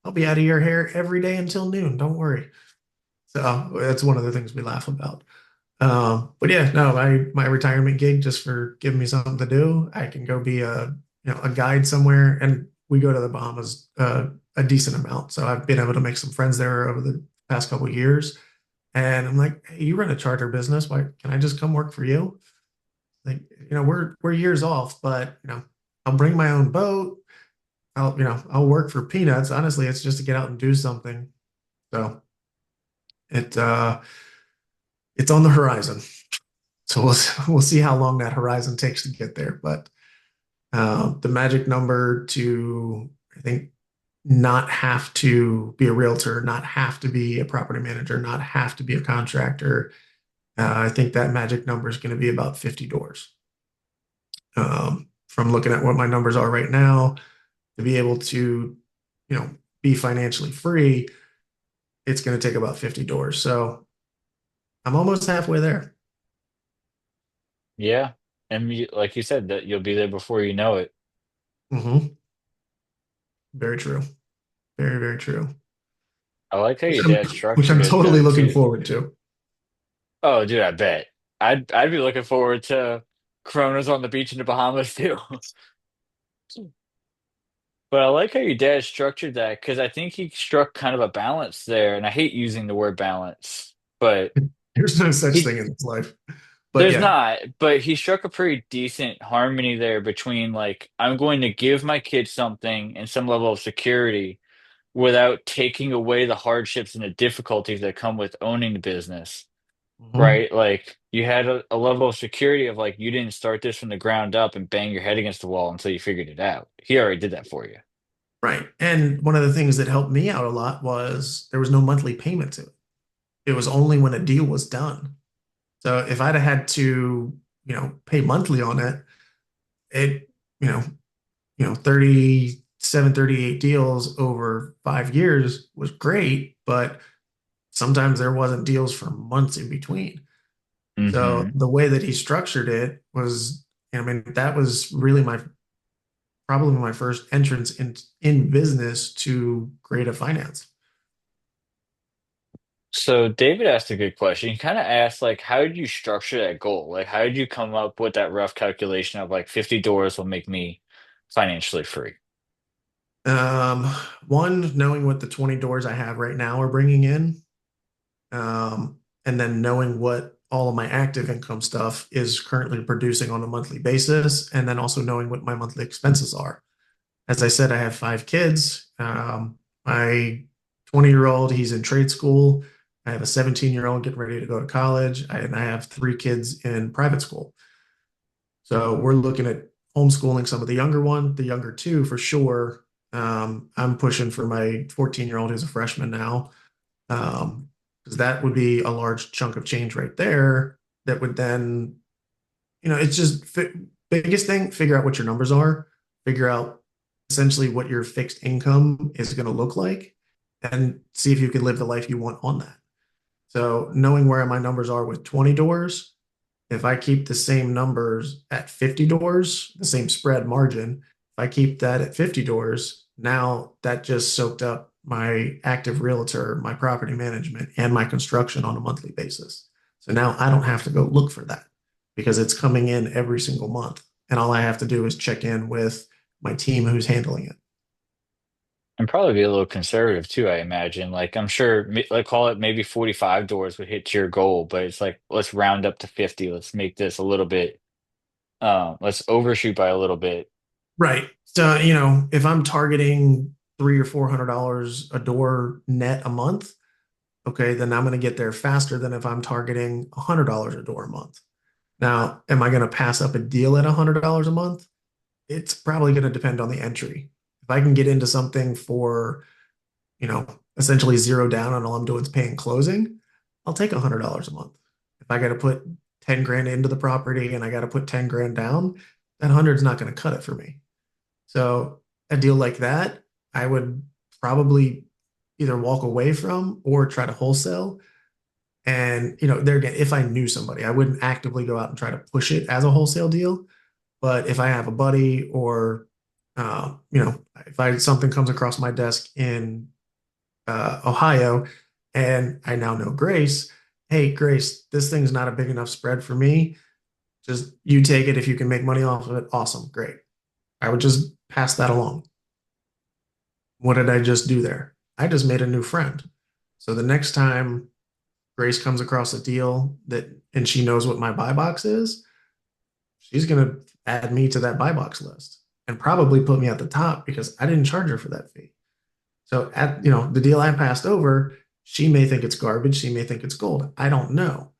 I'll be out of your hair every day until noon. Don't worry. So that's one of the things we laugh about. But yeah, no, my retirement gig just for giving me something to do. I can go be a guide somewhere, and we go to the Bahamas a decent amount. So I've been able to make some friends there over the past couple of years. And I'm like, hey, you run a charter business. Why can I just come work for you? Like, we're years off, but I'll bring my own boat. I'll work for peanuts. Honestly, it's just to get out and do something. So it it's on the horizon. So we'll see how long that horizon takes to get there. But the magic number to, I think, not have to be a realtor, not have to be a property manager, not have to be a contractor. I think that magic number is going to be about 50 doors. From looking at what my numbers are right now, to be able to, be financially free, it's going to take about 50 doors. So I'm almost halfway there. Yeah. And like you said, that you'll be there before you know it. Hmm. Very true. Very, very true. I like how Which your I'm, dad which structured I'm it totally though looking too. forward to. Oh, dude, I bet. I'd be looking forward to Coronas on the beach in the Bahamas too. But I like how your dad structured that because I think he struck kind of a balance there. And I hate using the word balance, but There's no such he thing in this life. But there's yeah. not, but he struck a pretty decent harmony there between like I'm going to give my kids something and some level of security without taking away the hardships and the difficulties that come with owning the business, Mhm. right? Like you had a level of security of like you didn't start this from the ground up and bang your head against the wall until you figured it out. He already did that for you. Right. And one of the things that helped me out a lot was there was no monthly payment to it. It was only when a deal was done. So if I'd have had to, pay monthly on it, it, you know, 37, 38 deals over 5 years was great, but sometimes there wasn't deals for months in between. So Hmm. the way that he structured it was, I mean, that was really probably my first entrance in business to creative finance. So David asked a good question. He kind of asked like, how did you structure that goal? Like, how did you come up with that rough calculation of like 50 doors will make me financially free? Um, One, knowing what the 20 doors I have right now are bringing in, and then knowing what all of my active income stuff is currently producing on a monthly basis, and then also knowing what my monthly expenses are. As I said, I have 5 kids. My 20-year-old, he's in trade school. I have a 17-year-old getting ready to go to college, and I have 3 kids in private school. So we're looking at homeschooling some of the younger one, the younger two for sure. I'm pushing for my 14-year-old who's a freshman now, because that would be a large chunk of change right there that would then it's just biggest thing, figure out what your numbers are, figure out essentially what your fixed income is going to look like, and see if you can live the life you want on that. So knowing where my numbers are with 20 doors, if I keep the same numbers at 50 doors, the same spread margin, if I keep that at 50 doors, now that just soaked up my active realtor, my property management, and my construction on a monthly basis. So now I don't have to go look for that because it's coming in every single month. And all I have to do is check in with my team who's handling it. And probably be a little conservative too, I imagine. Like I'm sure, like call it maybe 45 doors would hit your goal, but it's like let's round up to 50. Let's make this a little bit, let's overshoot by a little bit. Right. So, if I'm targeting $300 or $400 a door net a month, okay, then I'm going to get there faster than if I'm targeting $100 a door a month. Now, am I going to pass up a deal at $100 a month? It's probably going to depend on the entry. If I can get into something for, essentially zero down and all I'm doing is paying closing, I'll take $100 a month. If I got to put 10 grand into the property and I got to put 10 grand down, that 100 is not going to cut it for me. So a deal like that, I would probably either walk away from or try to wholesale. And, there again, if I knew somebody, I wouldn't actively go out and try to push it as a wholesale deal. But if I have a buddy or, if I something comes across my desk in Ohio and I now know Grace, hey, Grace, this thing's not a big enough spread for me. Just you take it if you can make money off of it. Awesome, great. I would just pass that along. What did I just do there? I just made a new friend. So the next time Grace comes across a deal that and she knows what my buy box is, she's gonna add me to that buy box list and probably put me at the top because I didn't charge her for that fee. So at the deal I passed over, she may think it's garbage, she may think it's gold. I don't know.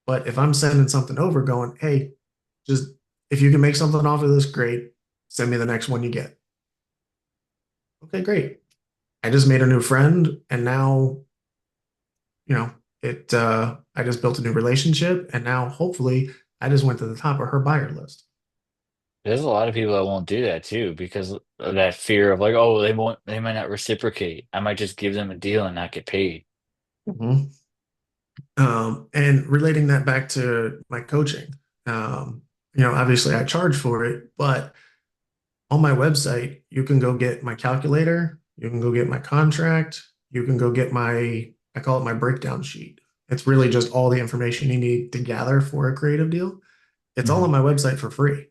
But if I'm sending something over going, hey, just if you can make something off of this, great. Send me the next one you get. Okay, great. I just made a new friend and now, it I just built a new relationship and now hopefully I just went to the top of her buyer list. There's a lot of people that won't do that too because of that fear of like, oh, they might not reciprocate. I might just give them a deal and not get paid. Mhm. And relating that back to my coaching, obviously I charge for it, but on my website, you can go get my calculator, you can go get my contract, you can go get I call it my breakdown sheet. It's really just all the information you need to gather for a creative deal. It's all on Mhm. my website for free.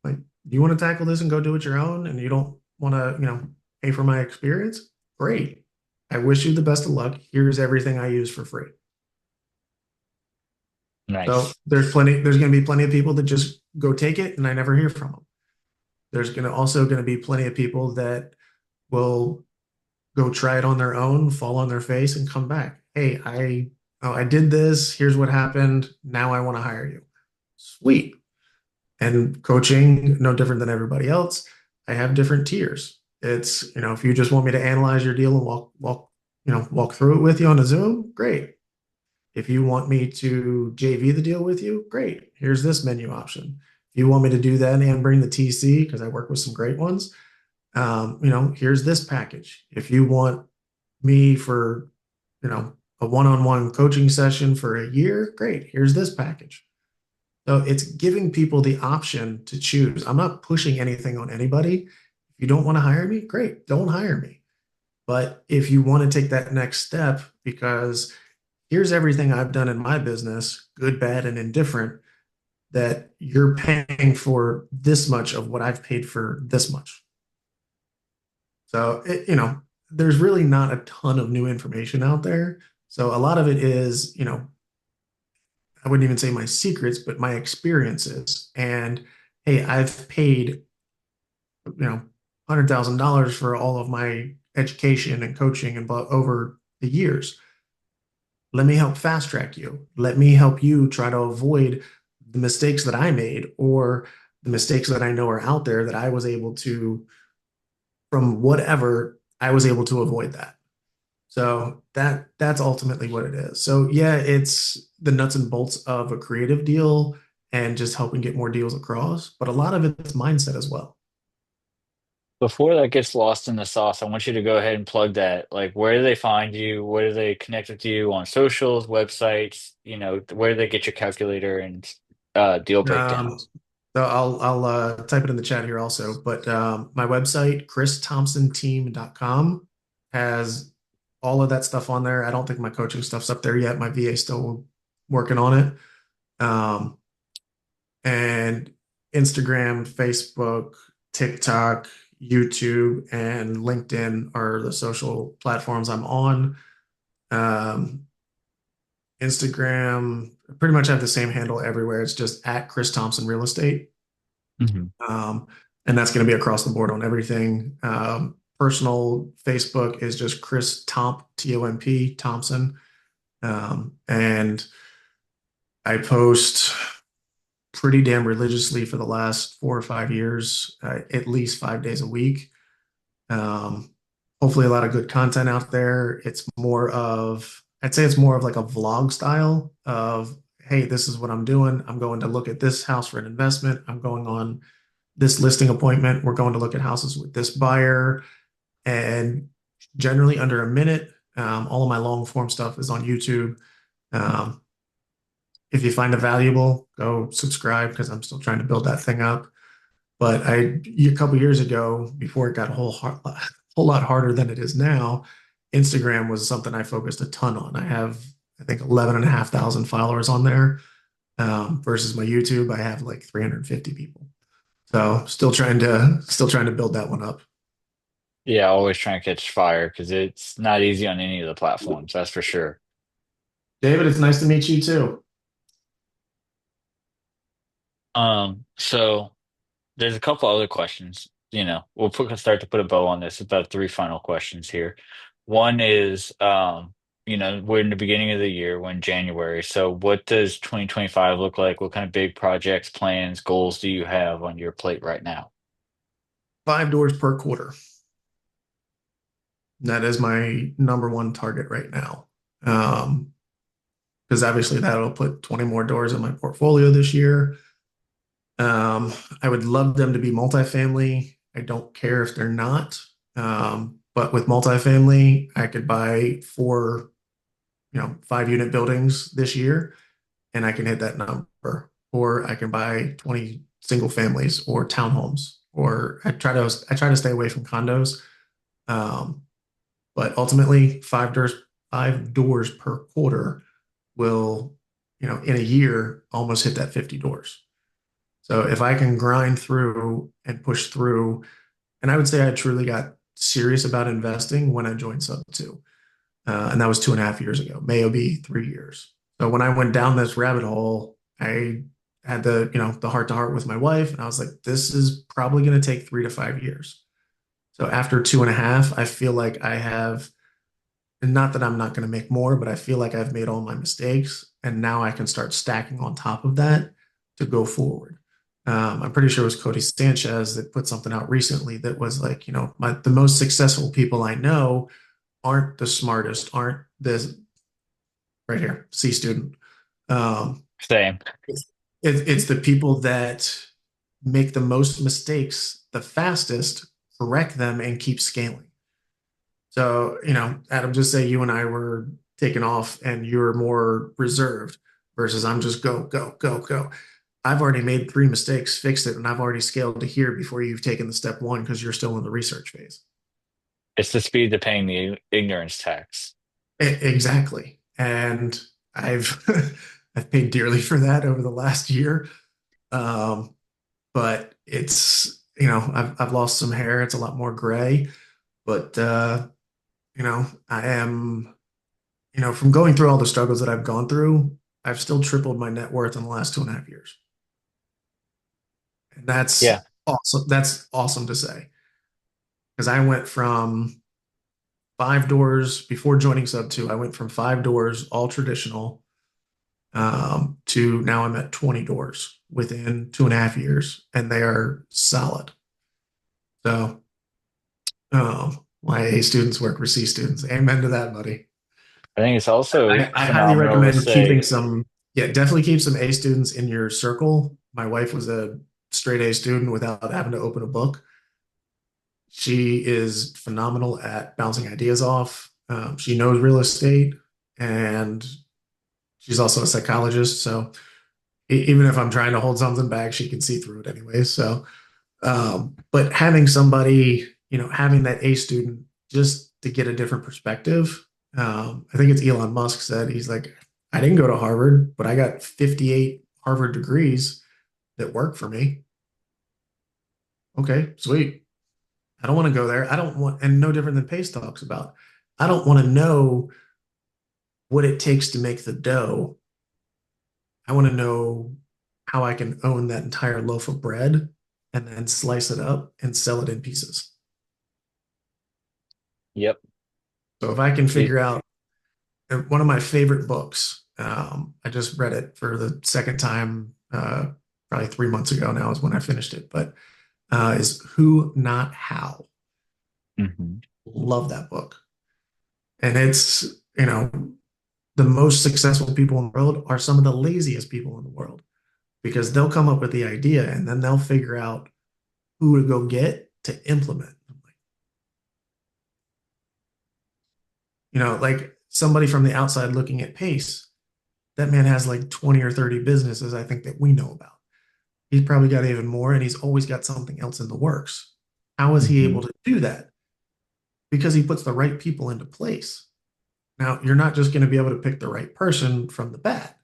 Like, you want to tackle this and go do it your own and you don't want to, pay for my experience? Great. I wish you the best of luck. Here's everything I use for free. So Nice. there's going to be plenty of people that just go take it and I never hear from them. There's going to be plenty of people that will go try it on their own, fall on their face, and come back. Hey, I did this. Here's what happened. Now I want to hire you. Sweet. And coaching, no different than everybody else. I have different tiers. It's, if you just want me to analyze your deal and walk through it with you on a Zoom, great. If you want me to JV the deal with you, great. Here's this menu option. If you want me to do that and bring the TC, because I work with some great ones, here's this package. If you want me for, a one-on-one coaching session for a year, great. Here's this package. So it's giving people the option to choose. I'm not pushing anything on anybody. If you don't want to hire me, great, don't hire me. But if you want to take that next step, because here's everything I've done in my business, good, bad, and indifferent, that you're paying for this much of what I've paid for this much. So there's really not a ton of new information out there. So a lot of it is, I wouldn't even say my secrets, but my experiences. And hey, I've paid, $100,000 for all of my education and coaching and over the years. Let me help fast track you. Let me help you try to avoid the mistakes that I made or the mistakes that I know are out there that I was able to, from whatever, I was able to avoid that. So that's ultimately what it is. So yeah, it's the nuts and bolts of a creative deal and just helping get more deals across. But a lot of it's mindset as well. Before that gets lost in the sauce, I want you to go ahead and plug that. Like, where do they find you? Where do they connect with you on socials, websites? You know, where do they get your calculator and deal Um, breakdowns? so I'll type it in the chat here also. But my website, ChrisThompsonTeam.com, has all of that stuff on there. I don't think my coaching stuff's up there yet. My VA is still working on it. And Instagram, Facebook, TikTok, YouTube, and LinkedIn are the social platforms I'm on. Um, Instagram, I pretty much have the same handle everywhere. It's just at Chris Thompson Real Estate. Hmm. Um, and that's going to be across the board on everything. Personal Facebook is just Chris Tomp, Tomp, Thompson. And I post pretty damn religiously for the last 4 or 5 years, at least 5 days a week. Um, Hopefully, a lot of good content out there. I'd say it's more of like a vlog style of, hey, this is what I'm doing. I'm going to look at this house for an investment. I'm going on this listing appointment. We're going to look at houses with this buyer. And generally under a minute, all of my long form stuff is on YouTube. Um, if you find it valuable, go subscribe because I'm still trying to build that thing up. But a couple years ago, before it got whole lot harder than it is now, Instagram was something I focused a ton on. I think, 11,500 followers on there, versus my YouTube, I have like 350 people. So still trying to build that one up. Yeah, always trying to catch fire because it's not easy on any of the platforms, that's for sure. David, it's nice to meet you too. So there's a couple other questions. You know, start to put a bow on this. About three final questions here. One is, you know, we're in the beginning of the year, we're in January. So what does 2025 look like? What kind of big projects, plans, goals do you have on your plate right now? 5 doors per quarter. That is my number one target right now. Um, because obviously that'll put 20 more doors in my portfolio this year. I would love them to be multifamily. I don't care if they're not. But with multifamily, I could buy 5 unit buildings this year and I can hit that number. Or I can buy 20 single families or townhomes. Or I try to stay away from condos. Um, but ultimately, 5 doors per quarter will, in a year, almost hit that 50 doors. So if I can grind through and push through, and I would say I truly got serious about investing when I joined SubTo. And that was 2.5 years ago. May will be 3 years. So when I went down this rabbit hole, I had the heart to heart with my wife, and I was like, this is probably going to take 3 to 5 years. So after 2.5, I feel like I have, and not that I'm not going to make more, but I feel like I've made all my mistakes, and now I can start stacking on top of that to go forward. I'm pretty sure it was Cody Sanchez that put something out recently that was like, the most successful people I know aren't the smartest, aren't this right here, C student. Um, Same. it's the people that make the most mistakes the fastest, correct them, and keep scaling. So, Adam, just say you and I were taking off and you're more reserved versus I'm just go, go, go, go. I've already made 3 mistakes, fixed it, and I've already scaled to here before you've taken the step one because you're still in the research phase. It's the speed to paying the ignorance tax. Exactly. And I've I've paid dearly for that over the last year. Um, but I've lost some hair. It's a lot more gray. But I am, from going through all the struggles that I've gone through, I've still tripled my net worth in the last 2.5 years. And Yeah. that's awesome. That's awesome to say. Because I went from 5 doors before joining SubTo. I went from 5 doors, all traditional, to now I'm at 20 doors within 2.5 years, and they are solid. So, my A students work for C students. Amen to that, buddy. I think it's also I highly phenomenal to recommend keeping say, some. Yeah, definitely keep some A students in your circle. My wife was a straight A student without having to open a book. She is phenomenal at bouncing ideas off. She knows real estate, and she's also a psychologist. So even if I'm trying to hold something back, she can see through it anyway. So, but having somebody, having that A student just to get a different perspective. I think it's Elon Musk said, he's like, I didn't go to Harvard, but I got 58 Harvard degrees that work for me. Okay, sweet. I don't want to go there. I don't want, and no different than Pace talks about. I don't want to know what it takes to make the dough. I want to know how I can own that entire loaf of bread and then slice it up and sell it in pieces. Yep. So if I can It, figure out one of my favorite books, I just read it for the second time, probably 3 months ago now is when I finished it, but is Who Not How. mhm. Love that book. And it's, the most successful people in the world are some of the laziest people in the world because they'll come up with the idea and then they'll figure out who to go get to implement. Like somebody from the outside looking at Pace, that man has like 20 or 30 businesses I think that we know about. He's probably got even more and he's always got something else in the works. How is he able Mhm. to do that? Because he puts the right people into place. Now, you're not just going to be able to pick the right person from the bat,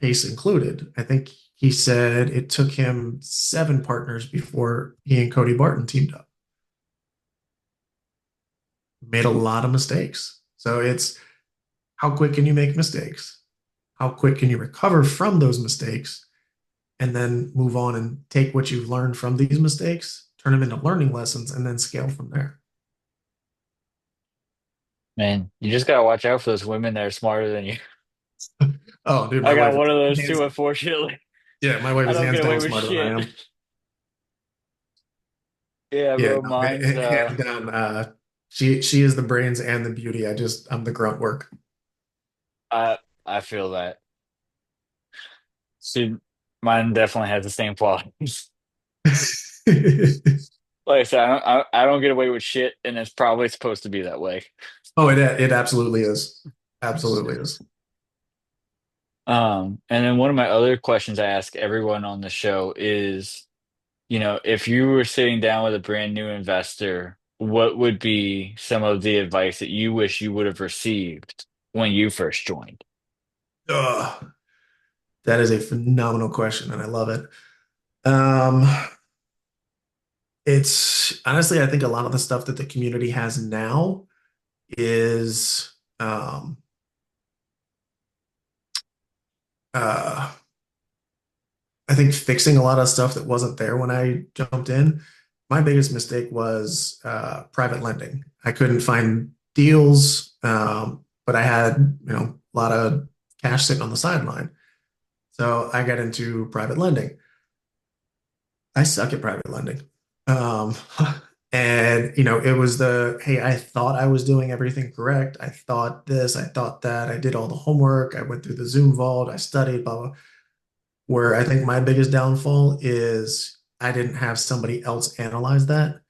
Pace included. I think he said it took him 7 partners before he and Cody Barton teamed up. Made a lot of mistakes. So it's how quick can you make mistakes? How quick can you recover from those mistakes and then move on and take what you've learned from these mistakes, turn them into learning lessons, and then scale from there. Man, you just gotta watch out for those women that are smarter than you. Oh, dude, I got one of those too, unfortunately. my wife I is don't hands get away down with smarter than I shit. am. Yeah, Yeah, bro. no, Mine's hands down. She is the brains and the beauty. I'm the grunt work. I feel that. See, mine definitely has the same qualities. Like I said, I don't get away with shit, and it's probably supposed to be that way. Oh, it absolutely is. Absolutely is. And then one of my other questions I ask everyone on the show is, if you were sitting down with a brand new investor, what would be some of the advice that you wish you would have received when you first joined? Ugh, that is a phenomenal question, and I love it. Um, it's honestly, I think a lot of the stuff that the community has now is uh, I think fixing a lot of stuff that wasn't there when I jumped in. My biggest mistake was private lending. I couldn't find deals, but I had, a lot of cash sitting on the sideline. So I got into private lending. I suck at private lending. Um, and, it was hey, I thought I was doing everything correct. I thought this, I thought that. I did all the homework. I went through the Zoom vault. I studied, blah, blah. Where I think my biggest downfall is I didn't have somebody else analyze that.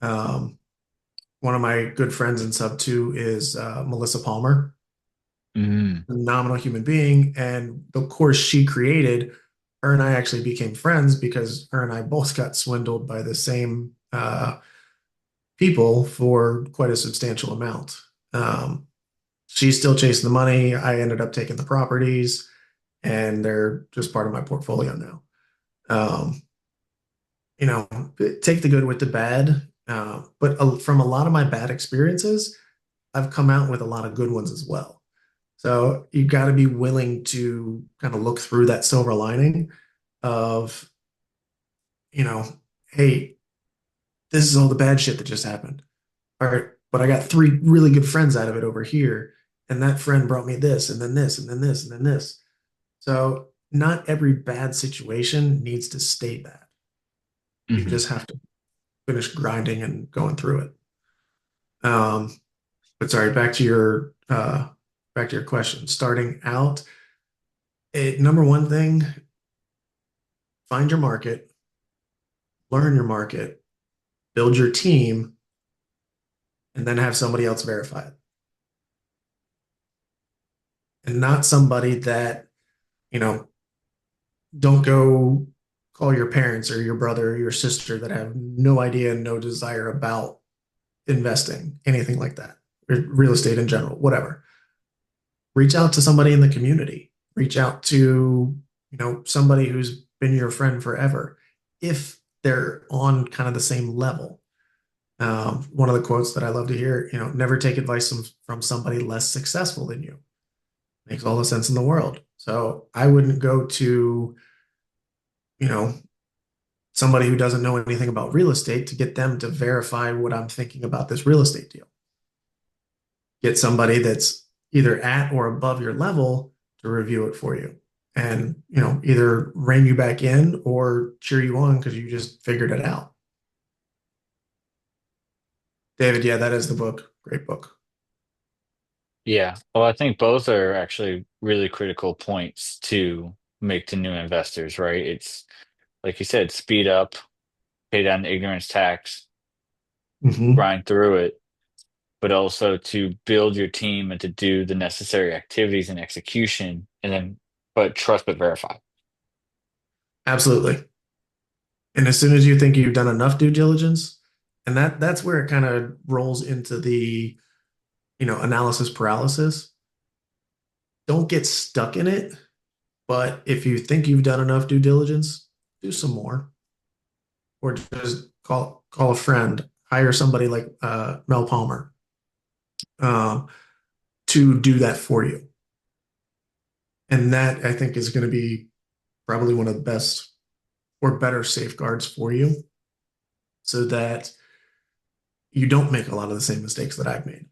Um, One of my good friends in SubTo is Melissa Palmer, Mm, phenomenal human being. And the course she created, her and I actually became friends because her and I both got swindled by the same people for quite a substantial amount. Um, she's still chasing the money. I ended up taking the properties, and they're just part of my portfolio now. Um, you know, take the good with the bad. But from a lot of my bad experiences, I've come out with a lot of good ones as well. So you got to be willing to kind of look through that silver lining of, you know, hey, this is all the bad shit that just happened. All right, but I got 3 really good friends out of it over here. And that friend brought me this, and then this, and then this, and then this. So not every bad situation needs to stay bad. You mhm. just have to finish grinding and going through it. Um, but sorry, back to your question. Starting out, Number one thing, find your market, learn your market, build your team, and then have somebody else verify it. And not somebody that, you know, don't go call your parents or your brother or your sister that have no idea and no desire about investing, anything like that, or real estate in general, whatever. Reach out to somebody in the community. Reach out to, somebody who's been your friend forever if they're on kind of the same level. One of the quotes that I love to hear, never take advice from somebody less successful than you. Makes all the sense in the world. So I wouldn't go to, you know, somebody who doesn't know anything about real estate to get them to verify what I'm thinking about this real estate deal. Get somebody that's either at or above your level to review it for you and, either rein you back in or cheer you on because you just figured it out. David, yeah, that is the book. Great book. Yeah. Well, I think both are actually really critical points to make to new investors, right? It's like you said, speed up, pay down the ignorance tax, Hmm. grind through it, but also to build your team and to do the necessary activities and execution, and then, but trust but verify. Absolutely. And as soon as you think you've done enough due diligence, and that's where it kind of rolls into the, analysis paralysis. Don't get stuck in it. But if you think you've done enough due diligence, do some more, or just call a friend, hire somebody like Mel Palmer uh, to do that for you. And that I think is going to be probably one of the best or better safeguards for you so that you don't make a lot of the same mistakes that I've made.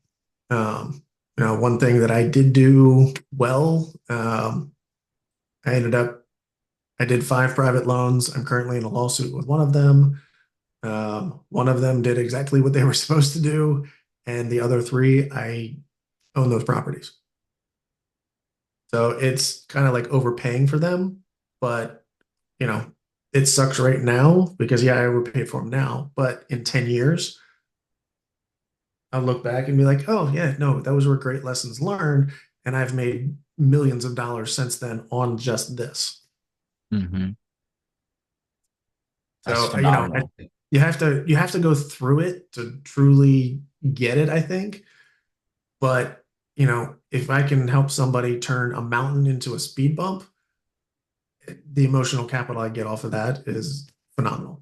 One thing that I did do well, I ended up, I did 5 private loans. I'm currently in a lawsuit with one of them. One of them did exactly what they were supposed to do, and the other three, I own those properties. So it's kind of like overpaying for them, but you know, it sucks right now because yeah, I overpaid for them now, but in 10 years, I'll look back and be like, oh yeah, no, those were great lessons learned, and I've made millions of dollars since then on just this. Hmm. That's So, phenomenal. you have to go through it to truly get it, I think. But, if I can help somebody turn a mountain into a speed bump, the emotional capital I get off of that is phenomenal.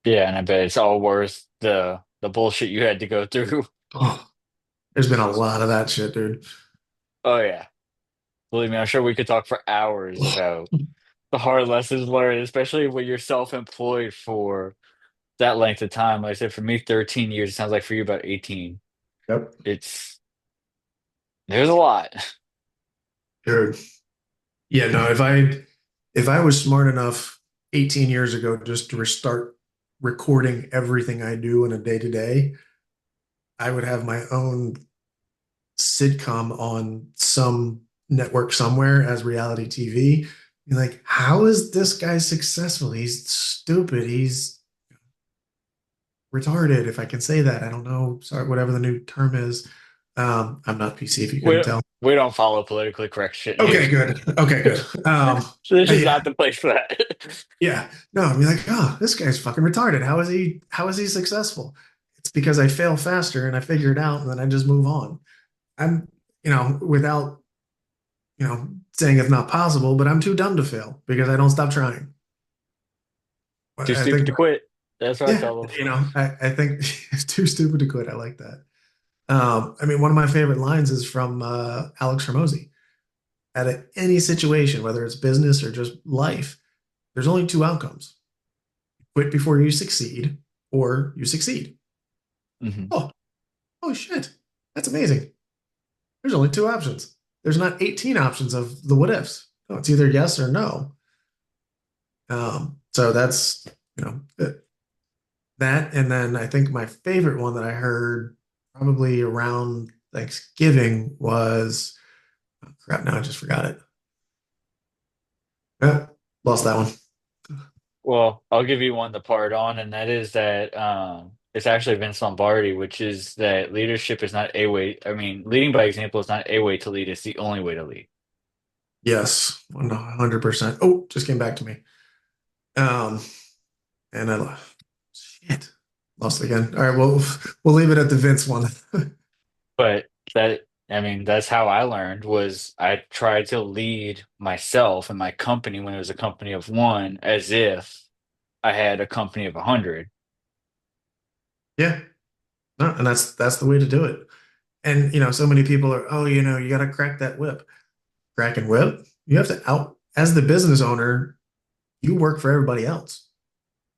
Yeah, and I bet it's all worth the bullshit you had to go through. Oh, there's been a lot of that shit, dude. Oh yeah. Believe me, I'm sure we could talk for hours Oh, about the hard lessons learned, especially when you're self-employed for that length of time. Like I said, for me, 13 years. It sounds like for you about 18. yep. It's there's a lot. Dude. Yeah, no, if I was smart enough 18 years ago just to restart recording everything I do in a day to day, I would have my own sitcom on some network somewhere as reality TV. Be like, how is this guy successful? He's stupid. He's retarded, if I can say that. I don't know. Sorry, whatever the new term is. I'm not PC if you couldn't We tell. we don't follow politically correct shit here. Okay, good. Okay, good. So this is Yeah, not the place for that. yeah. No, I'd be like, oh, this guy's fucking retarded. How is he successful? It's because I fail faster and I figure it out and then I just move on. I'm, without, saying it's not possible, but I'm too dumb to fail because I don't stop trying. Too I stupid think, to quit. That's what I yeah, tell them. I think it's too stupid to quit. I like that. I mean, one of my favorite lines is from Alex Hormozy. Out of any situation, whether it's business or just life, there's only two outcomes: quit before you succeed, or you succeed. Hmm. Oh, oh shit, that's amazing. There's only two options. There's not 18 options of the what ifs. No, it's either yes or no. So that's that, and then I think my favorite one that I heard probably around Thanksgiving was. Oh, crap, now I just forgot it. Yeah, lost that one. Well, I'll give you one to part on, and that is that it's actually Vince Lombardi, which is that leadership is not a way. I mean, leading by example is not a way to lead, it's the only way to lead. Yes, 100%. Oh, just came back to me. Um, and I shit, lost it again. All right, well, we'll leave it at the Vince one. But that, I mean, that's how I learned was I tried to lead myself and my company when it was a company of one as if I had a company of 100. Yeah, no, and that's the way to do it. And so many people are, oh, you got to crack that whip. Crack and whip. You have to out as the business owner, you work for everybody else.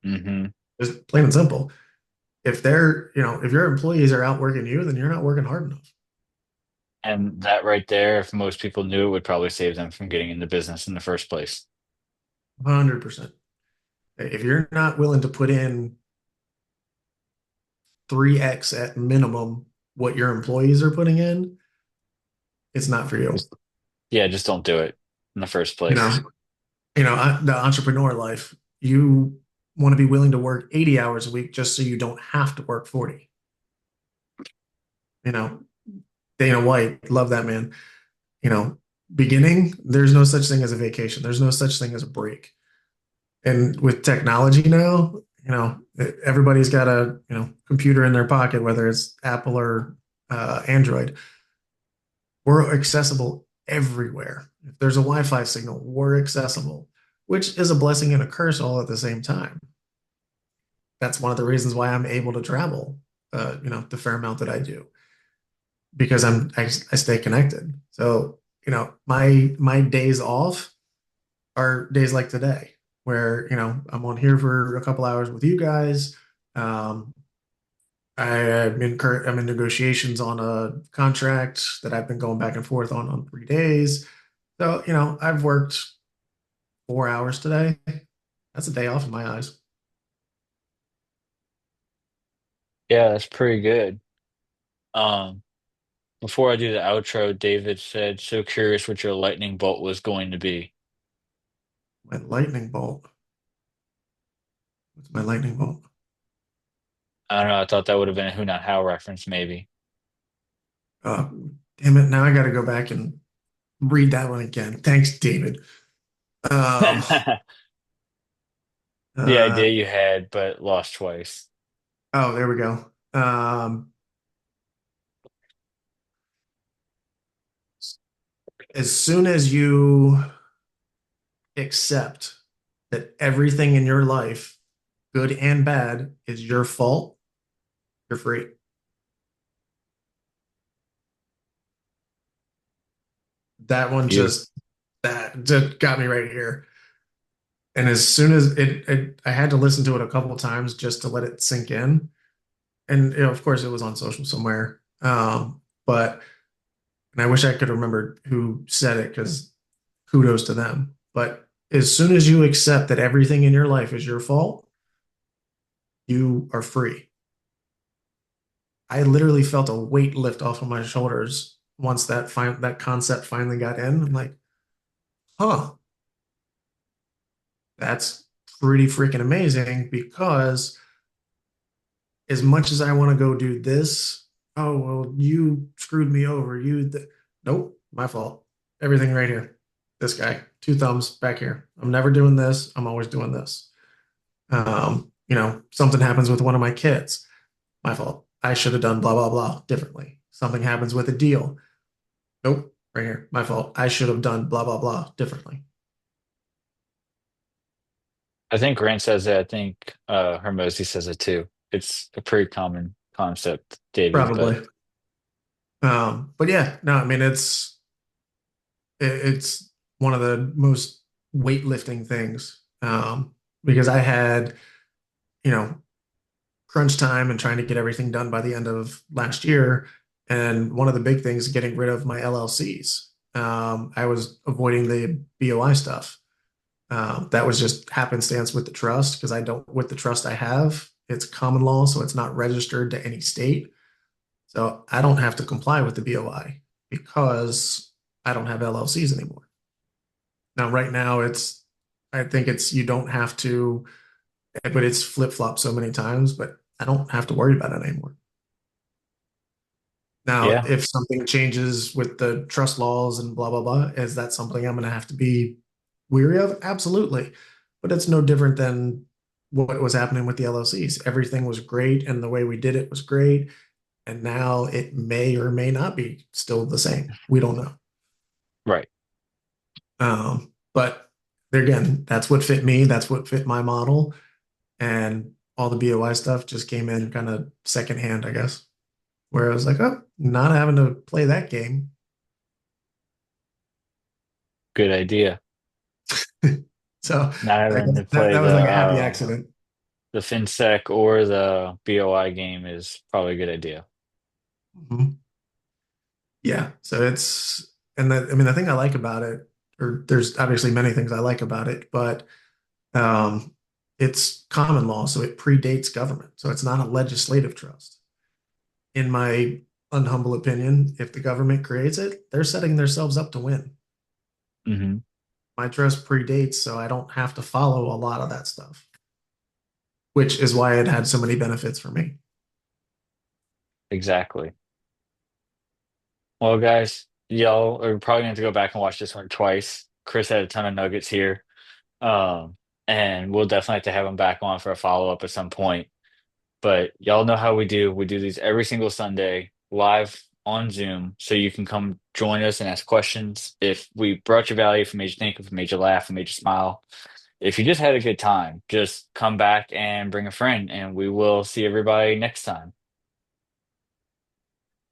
Hmm. Just plain and simple. If your employees are outworking you, then you're not working hard enough. And that right there, if most people knew, it would probably save them from getting into business in the first place. 100%. If you're not willing to put in 3x at minimum what your employees are putting in, it's not for you. Just, yeah, just don't do it in the first You place. know, the entrepreneur life, you want to be willing to work 80 hours a week just so you don't have to work 40. You know, Dana White, love that man. You know, Beginning, there's no such thing as a vacation. There's no such thing as a break. And with technology now, everybody's got a, computer in their pocket, whether it's Apple or Android. We're accessible everywhere. If there's a Wi-Fi signal, we're accessible, which is a blessing and a curse all at the same time. That's one of the reasons why I'm able to travel, the fair amount that I do, because I stay connected. So, my days off are days like today, where, I'm on here for a couple hours with you guys. Um, I'm in negotiations on a contract that I've been going back and forth on 3 days. So, I've worked 4 hours today. That's a day off in my eyes. Yeah, that's pretty good. Um, Before I do the outro, David said, so curious what your lightning bolt was going to be. My lightning bolt. What's my lightning bolt? I don't know. I thought that would have been a Who Not How reference, maybe. Uh, Damn it. Now I got to go back and read that one again. Thanks, David. Um, The uh, idea you had, but lost twice. oh, there we go. As soon as you accept that everything in your life, good and bad, is your fault, you're free. That one Beautiful. that got me right here. And as soon as I had to listen to it a couple of times just to let it sink in. And of course, it was on social somewhere. But and I wish I could remember who said it because kudos to them. But as soon as you accept that everything in your life is your fault, you are free. I literally felt a weight lift off of my shoulders once that concept finally got in. I'm like, huh, that's pretty freaking amazing because as much as I want to go do this, oh, well, you screwed me over. Nope, my fault. Everything right here. This guy, two thumbs back here. I'm never doing this. I'm always doing this. Something happens with one of my kids. My fault. I should have done blah, blah, blah differently. Something happens with a deal. Nope, right here. My fault. I should have done blah, blah, blah differently. I think Grant says it. I think Hermosi says it too. It's a pretty common concept, David, but Probably. But yeah, no, I mean, it's one of the most weightlifting things because I had, you know, crunch time and trying to get everything done by the end of last year. And one of the big things is getting rid of my LLCs. I was avoiding the BOI stuff. That was just happenstance with the trust because I don't, with the trust I have, it's common law, so it's not registered to any state. So I don't have to comply with the BOI because I don't have LLCs anymore. Now, right now, I think it's, you don't have to, but it's flip-flopped so many times, but I don't have to worry about it anymore. Now, Yeah, if something changes with the trust laws and blah, blah, blah, is that something I'm going to have to be weary of? Absolutely. But it's no different than what was happening with the LLCs. Everything was great and the way we did it was great. And now it may or may not be still the same. We don't know. right. But there again, that's what fit me. That's what fit my model. And all the BOI stuff just came in kind of secondhand, I guess. Where I was like, oh, not having to play that game. Good idea. So Not I having guess to play that was like a happy accident. the FinSec or the BOI game is probably a good idea. Mhm. Yeah. So it's, and that, I mean, the thing I like about it, or there's obviously many things I like about it, but um, it's common law. So it predates government. So it's not a legislative trust. In my unhumble opinion, if the government creates it, they're setting themselves up to win. Hmm. My trust predates, so I don't have to follow a lot of that stuff, which is why it had so many benefits for me. Exactly. Well, guys, y'all are probably going to have to go back and watch this one twice. Chris had a ton of nuggets here. Um, and we'll definitely have to have him back on for a follow-up at some point. But y'all know how we do. We do these every single Sunday live on Zoom, so you can come join us and ask questions. If we brought you value, if we made you think, if we made you laugh, if we made you smile, if you just had a good time, just come back and bring a friend, and we will see everybody next time.